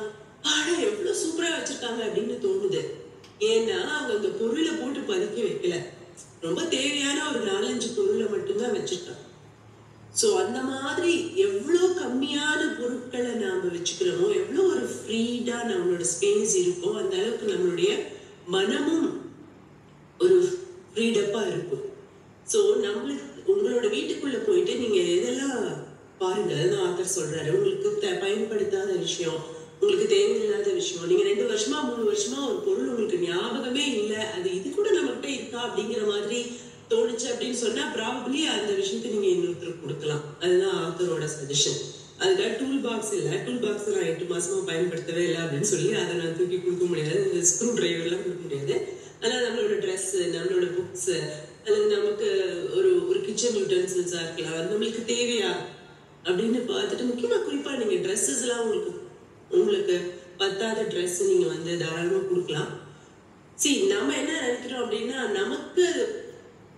ஆனா எவ்வளவு சூப்பரா வச்சிருக்காங்க அப்படின்னு தோணுது. ஏன்னா அவங்க அந்த பொருளை போட்டு பதுக்கி வைக்கல, ரொம்ப தேவையான ஒரு 4-5 பொருளை மட்டும்தான் வச்சிருக்காங்க. சோ அந்த மாதிரி எவ்வளவு கம்மியான பொருட்களை நாம வச்சுக்கிறோமோ, எவ்வளவு ஒரு ஃப்ரீடா நம்மளோட ஸ்பேஸ் இருக்கோ அந்த அளவுக்கு நம்மளுடைய மனமும் ஒரு ஃப்ரீடப்பா இருக்கும். சோ உங்களோட வீட்டுக்குள்ள போயிட்டு நீங்க எதெல்லாம் பாருங்க, அதான் ஆத்தர் சொல்றாரு, உங்களுக்கு பயன்படுத்தாத விஷயம், உங்களுக்கு தேவையில்லாத விஷயம், நீங்க 2 வருஷமா 3 வருஷமா ஒரு பொருள் உங்களுக்கு ஞாபகமே இல்லை, அது இது கூட நம்மகிட்ட இருக்கா அப்படிங்கிற மாதிரி தோணுச்சு அப்படின்னு சொன்னா ப்ராபபிளி அந்த விஷயத்தை நீங்க இன்னொருத்தருக்கு கொடுக்கலாம். அதுதான் ஆத்தரோட சஜஷன். அதுக்காக டூல் பாக்ஸ் இல்லை, டூல் பாக்ஸ் நான் 8 மாசமா பயன்படுத்தவே இல்லை அப்படின்னு சொல்லி அதை நான் தூக்கி கொடுக்க முடியாது, இந்த ஸ்க்ரூ டிரைவர்லாம் கொடுக்க முடியாது. ஆனா நம்மளோட ட்ரெஸ், நம்மளோட புக்ஸ், அல்லது நமக்கு ஒரு கிச்சன் யூட்டன்சில்ஸா இருக்கலாம், நம்மளுக்கு தேவையா அப்படின்னு பார்த்துட்டு, முக்கியமா குறிப்பா நீங்க ட்ரெஸ்ஸஸ் எல்லாம் உங்களுக்கு பத்தாத ட்ரெஸ் நீங்க தாராளமா கொடுக்கலாம். நம்ம என்ன நினைக்கிறோம் அப்படின்னா,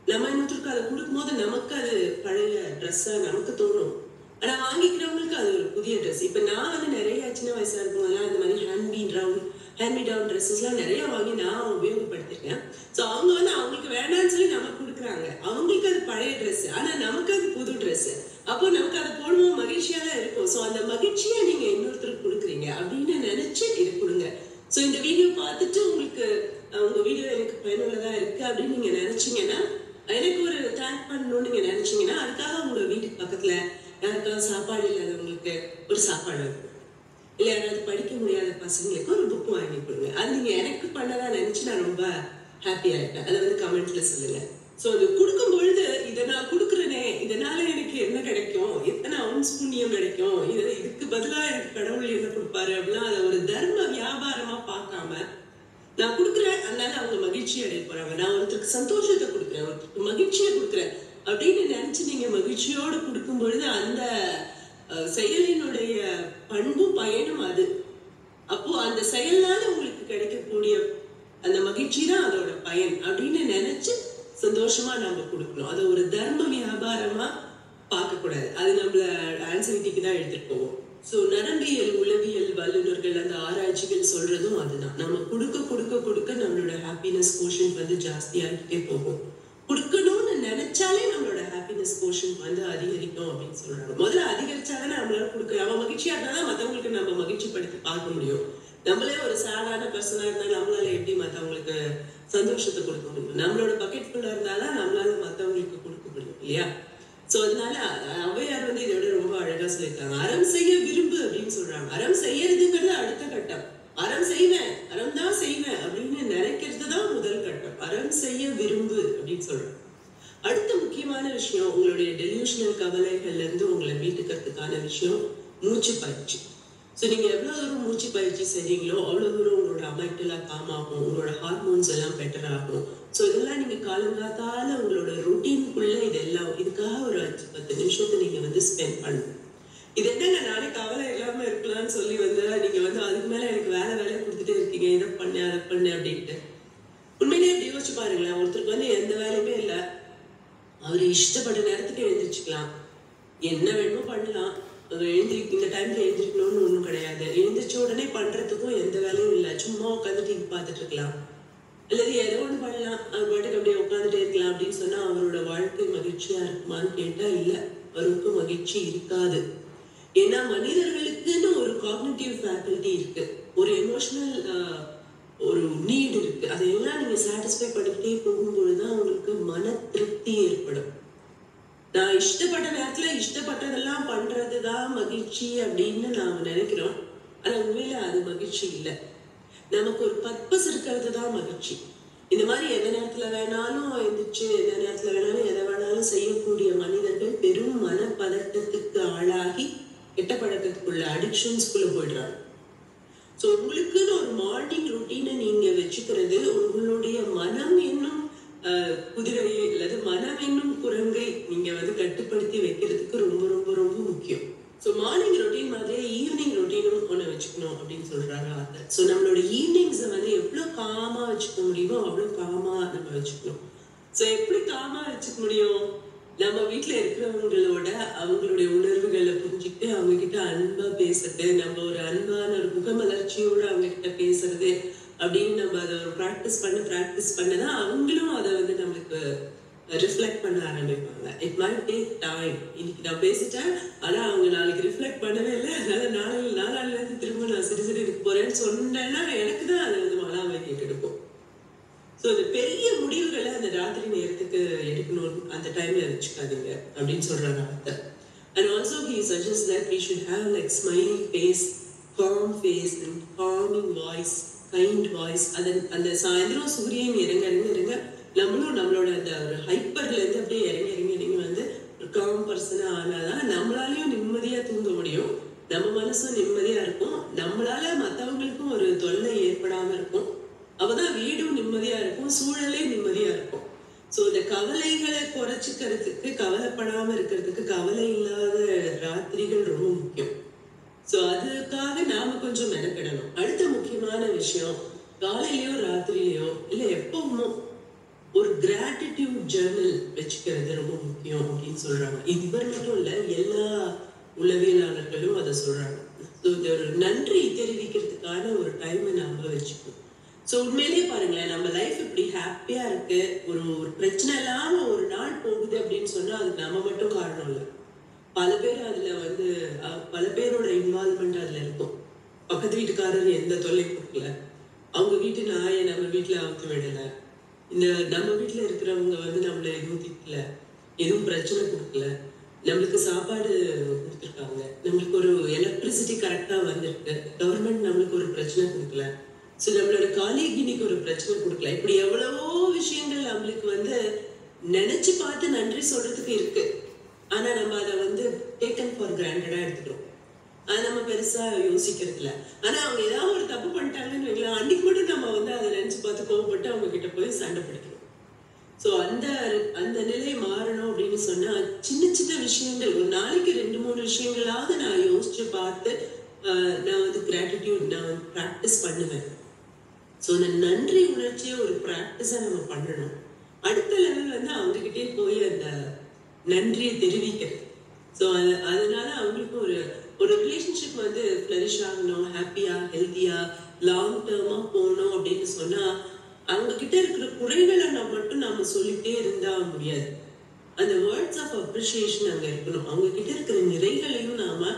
நம்ம இன்னொருத்தருக்கு அதை கொடுக்கும் போது நமக்கு அது பழைய ட்ரெஸ்ஸா நமக்கு தோணும். ஆனா வாங்கிக்கிறவங்களுக்கு அது ஒரு புதிய ட்ரெஸ். இப்ப நான் நிறைய சின்ன வயசா இருக்கும்போதெல்லாம் இந்த மாதிரி ஹேண்ட் மீ டவுன் ட்ரெஸ்ஸஸ் எல்லாம் நிறைய வாங்கி நான் உபயோகப்படுத்திருக்கேன். ஸோ அவங்க அவங்களுக்கு வேணாம்னு சொல்லி நமக்கு கொடுக்குறாங்க, அவங்களுக்கு அது பழைய ட்ரெஸ், ஆனா நமக்கு அது புது ட்ரெஸ். அப்போ நமக்கு அதை போடும்போது மகிழ்ச்சியா தான் இருக்கும். ஸோ அந்த மகிழ்ச்சியை நீங்க இன்னொருத்தருக்கு கொடுக்குறீங்க அப்படின்னு நினைச்சு இது கொடுங்க. ஸோ இந்த வீடியோ பார்த்துட்டு உங்களுக்கு உங்க வீடியோ எனக்கு பயனுள்ளதா இருக்கு அப்படின்னு நீங்க நினைச்சீங்கன்னா, எனக்கு ஒரு தேங்க் பண்ணணும்னு நீங்க நினைச்சீங்கன்னா, அதுக்காக உங்க வீட்டுக்கு பக்கத்துல யாருக்காவது சாப்பாடு இல்லாதவங்களுக்கு ஒரு சாப்பாடு இருக்கும். இல்ல யாராவது படிக்க முடியாத பசங்களுக்கு ஒரு புக் வாங்கி கொடுங்க. அது நீங்க எனக்கு பண்ணதா நினைச்சு நான் ரொம்ப ஹாப்பியா இருக்கேன். அதை வந்து கமெண்ட்ல சொல்லுங்க. சோ அது கொடுக்கும் பொழுது இதை நான் கொடுக்குறேனே, இதனால எனக்கு என்ன கிடைக்கும், எத்தனை அவுன்ஸ் புண்ணியம் கிடைக்கும், இதுக்கு பதிலா எனக்கு கடவுள் என்ன கொடுப்பாரு அப்படின்னா அதை ஒரு தர்ம வியாபாரமா பார்க்காம நான் கொடுக்குறேன், அதனால அவங்க மகிழ்ச்சி அடைய போறாங்க. நான் ஒருத்தருக்கு சந்தோஷத்தை கொடுக்குறேன், ஒருத்தருக்கு மகிழ்ச்சியை கொடுக்குறேன் அப்படின்னு நினைச்சு நீங்க மகிழ்ச்சியோடு கொடுக்கும் பொழுது அந்த செயலினுடைய பண்பும் பயனும் அது. அப்போ அந்த செயல்னால உங்களுக்கு கிடைக்கக்கூடிய அந்த மகிழ்ச்சி தான் அதோட பயன் அப்படின்னு நினைச்சு சந்தோஷமா நம்ம கொடுக்கணும். அதை ஒரு தர்ம வியாபாரமா பார்க்க கூடாது. அது நம்மள ஆன்சைட்டிக்கு தான் எடுத்துட்டு போவோம். ஸோ நரம்பியல் உளவியல் வல்லுநர்கள் அந்த ஆராய்ச்சிகள் சொல்றதும் அதுதான். நம்ம கொடுக்க கொடுக்க கொடுக்க நம்மளோட ஹாப்பினஸ் கோஷன் வந்து ஜாஸ்தியாகிட்டே போகும். கொடுக்கணும்னு நினைச்சாலே நம்மளோட ஹாப்பினஸ் கோஷன் வந்து அதிகரிக்கும் அப்படின்னு சொல்றாங்க. முதல்ல அதிகரிச்சாலே நம்மளால கொடுக்க, அவன் மகிழ்ச்சியா இருந்தாதான் மற்றவங்களுக்கு நம்ம மகிழ்ச்சி படுத்தி பார்க்க முடியும். நம்மளே ஒரு சாதாரண பர்சனா இருந்தா நம்மளால எப்படி மற்றவங்களுக்கு சந்தோஷத்தை கொடுக்க முடியும்? நம்மளோட பக்கெட் ஃபுல்லா இருந்தாதான் நம்மளால மற்றவங்களுக்கு கொடுக்க முடியும் இல்லையா? சோ அதனால ஔவையார் வந்து இதோட ரொம்ப அழகா சொல்லியிருக்காங்க. அறம் செய்ய விரும்பு அப்படின்னு சொல்றாங்க. அறம் செய்யறதுங்கிறது அடுத்த கட்டம். அறம் செய்வேன், அறம் தான் செய்வேன் அப்படின்னு நினைக்கிறது தான் முதல் கட்டம். அறம் செய்ய விரும்பு அப்படின்னு சொல்றாங்க. அடுத்த முக்கியமான விஷயம், உங்களுடைய டெலியூஷனல் கவலைகள்ல இருந்து உங்களை மீட்டுக்கிறதுக்கான விஷயம் மூச்சு பயிற்சி. ஸோ நீங்க எவ்வளவு தூரம் மூச்சு பயிற்சி செய்றீங்களோ அவ்வளவு தூரம் உங்களோட அமைட்டெல்லாம் காம் ஆகும், உங்களோட ஹார்மோன்ஸ் எல்லாம் பெட்டர் ஆகும். ஸோ இதெல்லாம் நீங்க காலங்காத்தால உங்களோட ரொட்டீனுக்குள்ள இதெல்லாம் இதுக்காக ஒரு 5-10 நிமிஷத்தை நீங்க வந்து ஸ்பெண்ட் பண்ணணும். இது என்னங்க நானே கவலை இல்லாம இருக்கலாம்னு சொல்லி வந்து நீங்க வந்து அதுக்கு மேல எனக்கு வேலையை கொடுத்துட்டே இருக்கீங்க, இதை பண்ணு அதை பண்ணு அப்படின்ட்டு. உண்மையிலேயே எப்படி யோசிச்சு பாருங்களேன். ஒருத்தருக்கு வந்து எந்த வேலையுமே இல்லை, அவரு இஷ்டப்பட்ட நேரத்துக்கு எழுந்திரிச்சுக்கலாம், என்ன வேணுமோ பண்ணலாம், இந்த டைம்ல எழுந்திரிக்கணும்னு ஒண்ணும் கிடையாது. எழுந்திரிச்ச உடனே பண்றதுக்கும் எந்த வேலையும் இல்லை, சும்மா உட்காந்து டிவி பார்த்துட்டு இருக்கலாம், அல்லது ஏதோ ஒண்ணு பண்ணலாம், அவர் பாட்டுக்கு அப்படியே உட்காந்துட்டே இருக்கலாம் அப்படின்னு சொன்னா அவரோட வாழ்க்கை மகிழ்ச்சியா இருக்குமான்னு கேட்டா இல்ல, அவருக்கு மகிழ்ச்சி இருக்காது. ஏன்னா மனிதர்களுக்குன்னு ஒரு காக்னிட்டிவ் ஃபேக்கல்டி இருக்கு, ஒரு எமோஷனல் ஒரு நீட் இருக்கு. அதையெல்லாம் நீங்க சாட்டிஸ்ஃபை பண்ணிக்கிட்டே போகும்பொழுதுதான் உங்களுக்கு மன திருப்தி ஏற்படும். நான் இஷ்டப்பட்ட நேரத்துல இஷ்டப்பட்டதெல்லாம் பண்றதுதான் மகிழ்ச்சி அப்படின்னு நாம நினைக்கிறோம். ஆனா உண்மையில அது மகிழ்ச்சி இல்லை. நமக்கு ஒரு பர்பஸ் இருக்கிறது தான் மகிழ்ச்சி. இந்த மாதிரி எந்த நேரத்துல வேணாலும் எழுந்திரிச்சு எந்த நேரத்துல வேணாலும் எதை வேணாலும் செய்யக்கூடிய மனிதர்கள் பெரும் மனப்பதட்டத்துக்கு ஆளாகி கெட்ட பழக்கத்துக்குள்ள அடிக்ஷன்ஸ்குள்ள போயிடுறாங்க. ஸோ உங்களுக்குன்னு ஒரு மார்னிங் ரொட்டீனை நீங்க வச்சுக்கிறது உங்களுடைய மனம் என்னும் குதிரையை அல்லது மனம் என்னும் குரங்கை நீங்க வந்து கட்டுப்படுத்தி வைக்கிறதுக்கு ரொம்ப ரொம்ப ரொம்ப முக்கியம். ஸோ மார்னிங் ரொட்டீன் மாதிரியே ஈவினிங் ரொட்டீனும் ஒன்று வச்சுக்கணும் அப்படின்னு சொல்றாங்க ஆத்தர். ஸோ நம்மளோட ஈவினிங்ஸை வந்து எவ்வளோ காமா வச்சுக்க முடியுமோ அவ்வளோ காமா நம்ம வச்சுக்கணும். ஸோ எப்படி காமா வச்சுக்க முடியும்? நம்ம வீட்டுல இருக்கிறவங்களோட அவங்களுடைய உணர்வுகளை புரிஞ்சுக்கிட்டு அவங்க கிட்ட அன்பா பேசுறது, நம்ம ஒரு அன்பான ஒரு முகமலர்ச்சியோட அவங்க கிட்ட பேசுறது அப்படின்னு நம்ம அதை ஒரு ப்ராக்டிஸ் பண்ணதான் அவங்களும் அதை வந்து நம்மளுக்கு ரிஃப்ளெக்ட் பண்ண ஆரம்பிப்பாங்க. It might take time. இன்னைக்கு நான் பேசிட்டேன், ஆனா அவங்க நாளைக்கு ரிஃப்ளெக்ட் பண்ணவே இல்லை, அதனால நாளால இருந்து திரும்ப நான் சரி இருக்க போறேன்னு சொன்னேன்னா எனக்கு தான் அது வந்து மனாவை கேட்டெடுக்கும். ஸோ அந்த பெரிய முடிவுகளை அந்த ராத்திரி நேரத்துக்கு எடுக்கணும், அந்த டைம்ல வச்சுக்காதீங்க அப்படின்னு சொல்றாங்க author. And also he suggests that we should have like smiling face, calm face and calming voice, kind voice. அந்த சாயந்தரம் சூரியன் இறங்க நம்மளும் நம்மளோட அந்த ஒரு ஹைப்பர்ல இருந்து அப்படியே இறங்கி வந்து ஒரு காம் பர்சனா ஆனாதான் நம்மளாலையும் நிம்மதியா தூங்க முடியும், நம்ம மனசும் நிம்மதியா இருக்கும், நம்மளால மற்றவங்களுக்கும் ஒரு தொல்லை ஏற்படாம இருக்கும், அப்பதான் வீடும் நிம்மதியா இருக்கும், சூழலே நிம்மதியா இருக்கும். ஸோ இந்த கவலைகளை குறைச்சிக்கிறதுக்கு, கவலைப்படாம இருக்கிறதுக்கு கவலை இல்லாத ராத்திரிகள் ரொம்ப முக்கியம். ஸோ அதுக்காக நாம கொஞ்சம் மெனக்கிடணும். அடுத்த முக்கியமான விஷயம், காலையிலயோ ராத்திரியிலயோ இல்ல எப்பவுமோ ஒரு கிராட்டிடியூட் ஜேர்னல் வச்சுக்கிறது ரொம்ப முக்கியம் அப்படின்னு சொல்றாங்க. இவர் மட்டும் இல்ல, எல்லா உளவியலாளர்களும் அதை சொல்றாங்க. ஸோ இந்த ஒரு நன்றி தெரிவிக்கிறதுக்கான ஒரு டைமை நாம வச்சுக்கணும். ஸோ உண்மையிலேயே பாருங்களேன், நம்ம லைஃப் இப்படி ஹாப்பியா இருக்கு, ஒரு பிரச்சனை இல்லாம ஒரு நாள் போகுது அப்படின்னு சொன்னா அதுக்கு நம்ம மட்டும் காரணம் இல்லை, பல பேர் அதுல வந்து பல பேரோட இன்வால்மெண்ட் அதுல இருக்கும். பக்கத்து வீட்டுக்காரர் எந்த தொல்லை கொடுக்கல, அவங்க வீட்டு நாயை நம்ம வீட்டுல அவுத்து விடல, இந்த நம்ம வீட்டுல இருக்கிறவங்க வந்து நம்மள எதுவும் திட்டல, எதுவும் பிரச்சனை கொடுக்கல, நம்மளுக்கு சாப்பாடு கொடுத்துருக்காங்க, நம்மளுக்கு ஒரு எலக்ட்ரிசிட்டி கரெக்டா வந்திருக்கு, கவர்மெண்ட் நம்மளுக்கு ஒரு பிரச்சனை கொடுக்கல, ஸோ நம்மளோட காலேஜ் இன்னைக்கு ஒரு பிரச்சனை கொடுக்கல. இப்படி எவ்வளவோ விஷயங்கள் நம்மளுக்கு வந்து நினைச்சு பார்த்து நன்றி சொல்றதுக்கு இருக்கு. ஆனா நம்ம அதை வந்து டேக்கன் ஃபார் கிராண்டடா எடுத்துக்கிறோம். அதை நம்ம பெருசா யோசிக்கிறது இல்லை. ஆனா அவங்க ஏதாவது ஒரு தப்பு பண்ணிட்டாங்கன்னு வைக்கலாம், அன்னைக்கு மட்டும் நம்ம வந்து அதை நினைச்சு பார்த்து கோவப்பட்டு அவங்க கிட்ட போய் சண்டை பிடிக்கிறோம். ஸோ அந்த அந்த நிலை மாறணும் அப்படின்னு சொன்னா சின்ன சின்ன விஷயங்கள், ஒரு நாளைக்கு 2-3 விஷயங்களாவது நான் யோசிச்சு பார்த்து நான் வந்து கிராட்டிடியூட் நான் ப்ராக்டிஸ் பண்ணுவேன். ஸோ அந்த நன்றி உணர்ச்சியை ஒரு ப்ராக்டிஸா நம்ம பண்ணணும். அடுத்த லெவல் வந்து அவங்ககிட்டே போய் அந்த நன்றியை தெரிவிக்கிறது. ஸோ அதனால அவங்களுக்கு ஒரு ரிலேஷன்ஷிப் வந்து ஃப்ளரிஷ் ஆகணும், ஹாப்பியா ஹெல்த்தியா லாங் டேர்மா போகணும் அப்படின்னு சொன்னா அவங்க கிட்ட இருக்கிற குறைகளை மட்டும் நம்ம சொல்லிட்டே இருந்தா முடியாது. அந்த வேர்ட்ஸ் ஆஃப் அப்ரிசியேஷன் அங்க இருக்கணும். அவங்க கிட்ட இருக்கிற நிறைகளையும் நாம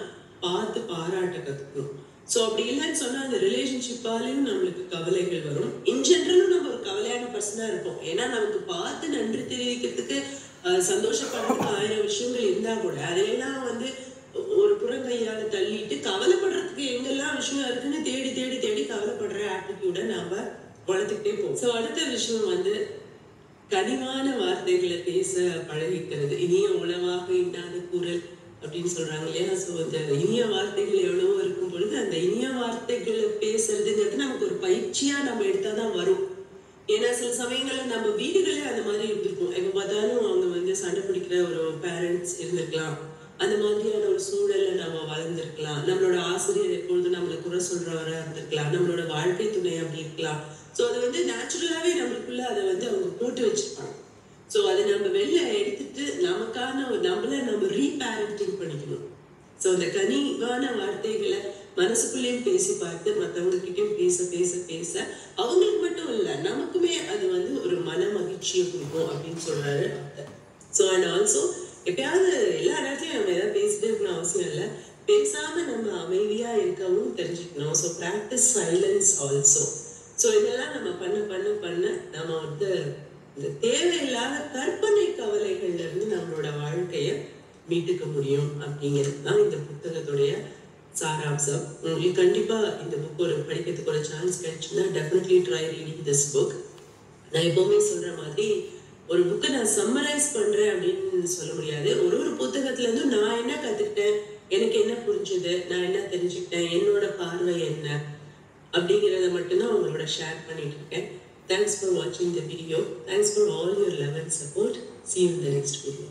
பார்த்து பாராட்ட கத்துக்கணும். ஸோ அப்படி இல்லைன்னு சொன்னா அந்த ரிலேஷன்ஷிப்பாலையும் நம்மளுக்கு கவலைகள் வரும். இன் ஜென்ரலும் நம்ம ஒரு கவலையான பர்சனா இருப்போம். ஏன்னா நமக்கு பார்த்து நன்றி தெரிவிக்கிறதுக்கு சந்தோஷப்படுறதுக்கு 1000 விஷயங்கள் இருந்தா கூட அதையெல்லாம் வந்து ஒரு புறங்கையால தள்ளிட்டு கவலைப்படுறதுக்கு எங்கெல்லாம் விஷயம் இருக்குன்னு தேடி தேடி தேடி கவலைப்படுற ஆட்டிடியூட நாம வளர்த்துக்கிட்டே போகும். ஸோ அடுத்த விஷயம் வந்து கனிவான வார்த்தைகளை பேச பழகிக்கிறது. இனிய உளவாக இன்னாத குரல் அப்படின்னு சொல்றாங்க இல்லையா? ஸோ அந்த இனிய வார்த்தைகள் எவ்வளவோ இருக்கும் பொழுது அந்த இனிய வார்த்தைகளை பேசுறதுங்கிறது நமக்கு ஒரு பயிற்சியா நம்ம எடுத்தாதான் வரும். ஏன்னா சில சமயங்கள்ல நம்ம வீடுகளே அந்த மாதிரி இருந்திருக்கும். எப்ப பார்த்தாலும் அவங்க வந்து சண்டை பிடிக்கிற ஒரு பேரண்ட்ஸ் இருந்திருக்கலாம். அந்த மாதிரியான ஒரு சூழல்ல நம்ம வளர்ந்துருக்கலாம். நம்மளோட ஆசிரியர் எப்பொழுதும் நம்மளை குறை சொல்றவரா இருந்திருக்கலாம். நம்மளோட வாழ்க்கை துணை அப்படி இருக்கலாம். ஸோ அது வந்து நேச்சுரலாவே நம்மளுக்குள்ள அதை வந்து அவங்க போட்டு வச்சிருப்பாங்க. ஸோ அதை நம்ம வெளில எடுத்துட்டு நமக்கான நம்மள நம்ம ரீபேரண்டிங் பண்ணிக்கணும். ஸோ அந்த கனிவான வார்த்தைகளை மனசுக்குள்ளேயும் பேசி பார்த்து மற்றவங்க கிட்டயும் பேச பேச பேச அவங்களுக்கு மட்டும் இல்லை நமக்குமே அது வந்து ஒரு மன மகிழ்ச்சியை கொடுக்கும் அப்படின்னு சொல்றாரு. ஸோ அண்ட் ஆல்சோ எப்பயாவது எல்லா நேரத்தையும் நம்ம ஏதாவது பேசிட்டே இருக்கணும் அவசியம் இல்லை. பேசாம நம்ம அமைதியா இருக்கவும் தெரிஞ்சுக்கணும். So practice silence also. So இதெல்லாம் நம்ம பண்ண பண்ண பண்ண நம்ம வந்து இந்த தேவையில்லாத கற்பனை கவலைகள்ல இருந்து நம்மளோட வாழ்க்கைய மீட்டுக்க முடியும் அப்படிங்கிறது தான் இந்த புத்தகத்துடைய சாராம்சம். உங்களுக்கு கண்டிப்பா இந்த புக் ஒரு படிக்கிறதுக்கு ஒரு சான்ஸ் கிடைச்சுன்னா definitely try reading this book. நான் எப்பவுமே சொல்ற மாதிரி ஒரு புக்கை நான் சம்மரைஸ் பண்றேன் அப்படின்னு சொல்ல முடியாது. ஒரு புத்தகத்துல இருந்து நான் என்ன கத்துக்கிட்டேன், எனக்கு என்ன புரிஞ்சுது, நான் என்ன தெரிஞ்சுக்கிட்டேன், என்னோட பார்வை என்ன அப்படிங்கிறத மட்டும்தான் உங்களோட ஷேர் பண்ணிட்டு இருக்கேன். Thanks for watching the video. Thanks for all your love and support. See you in the next video.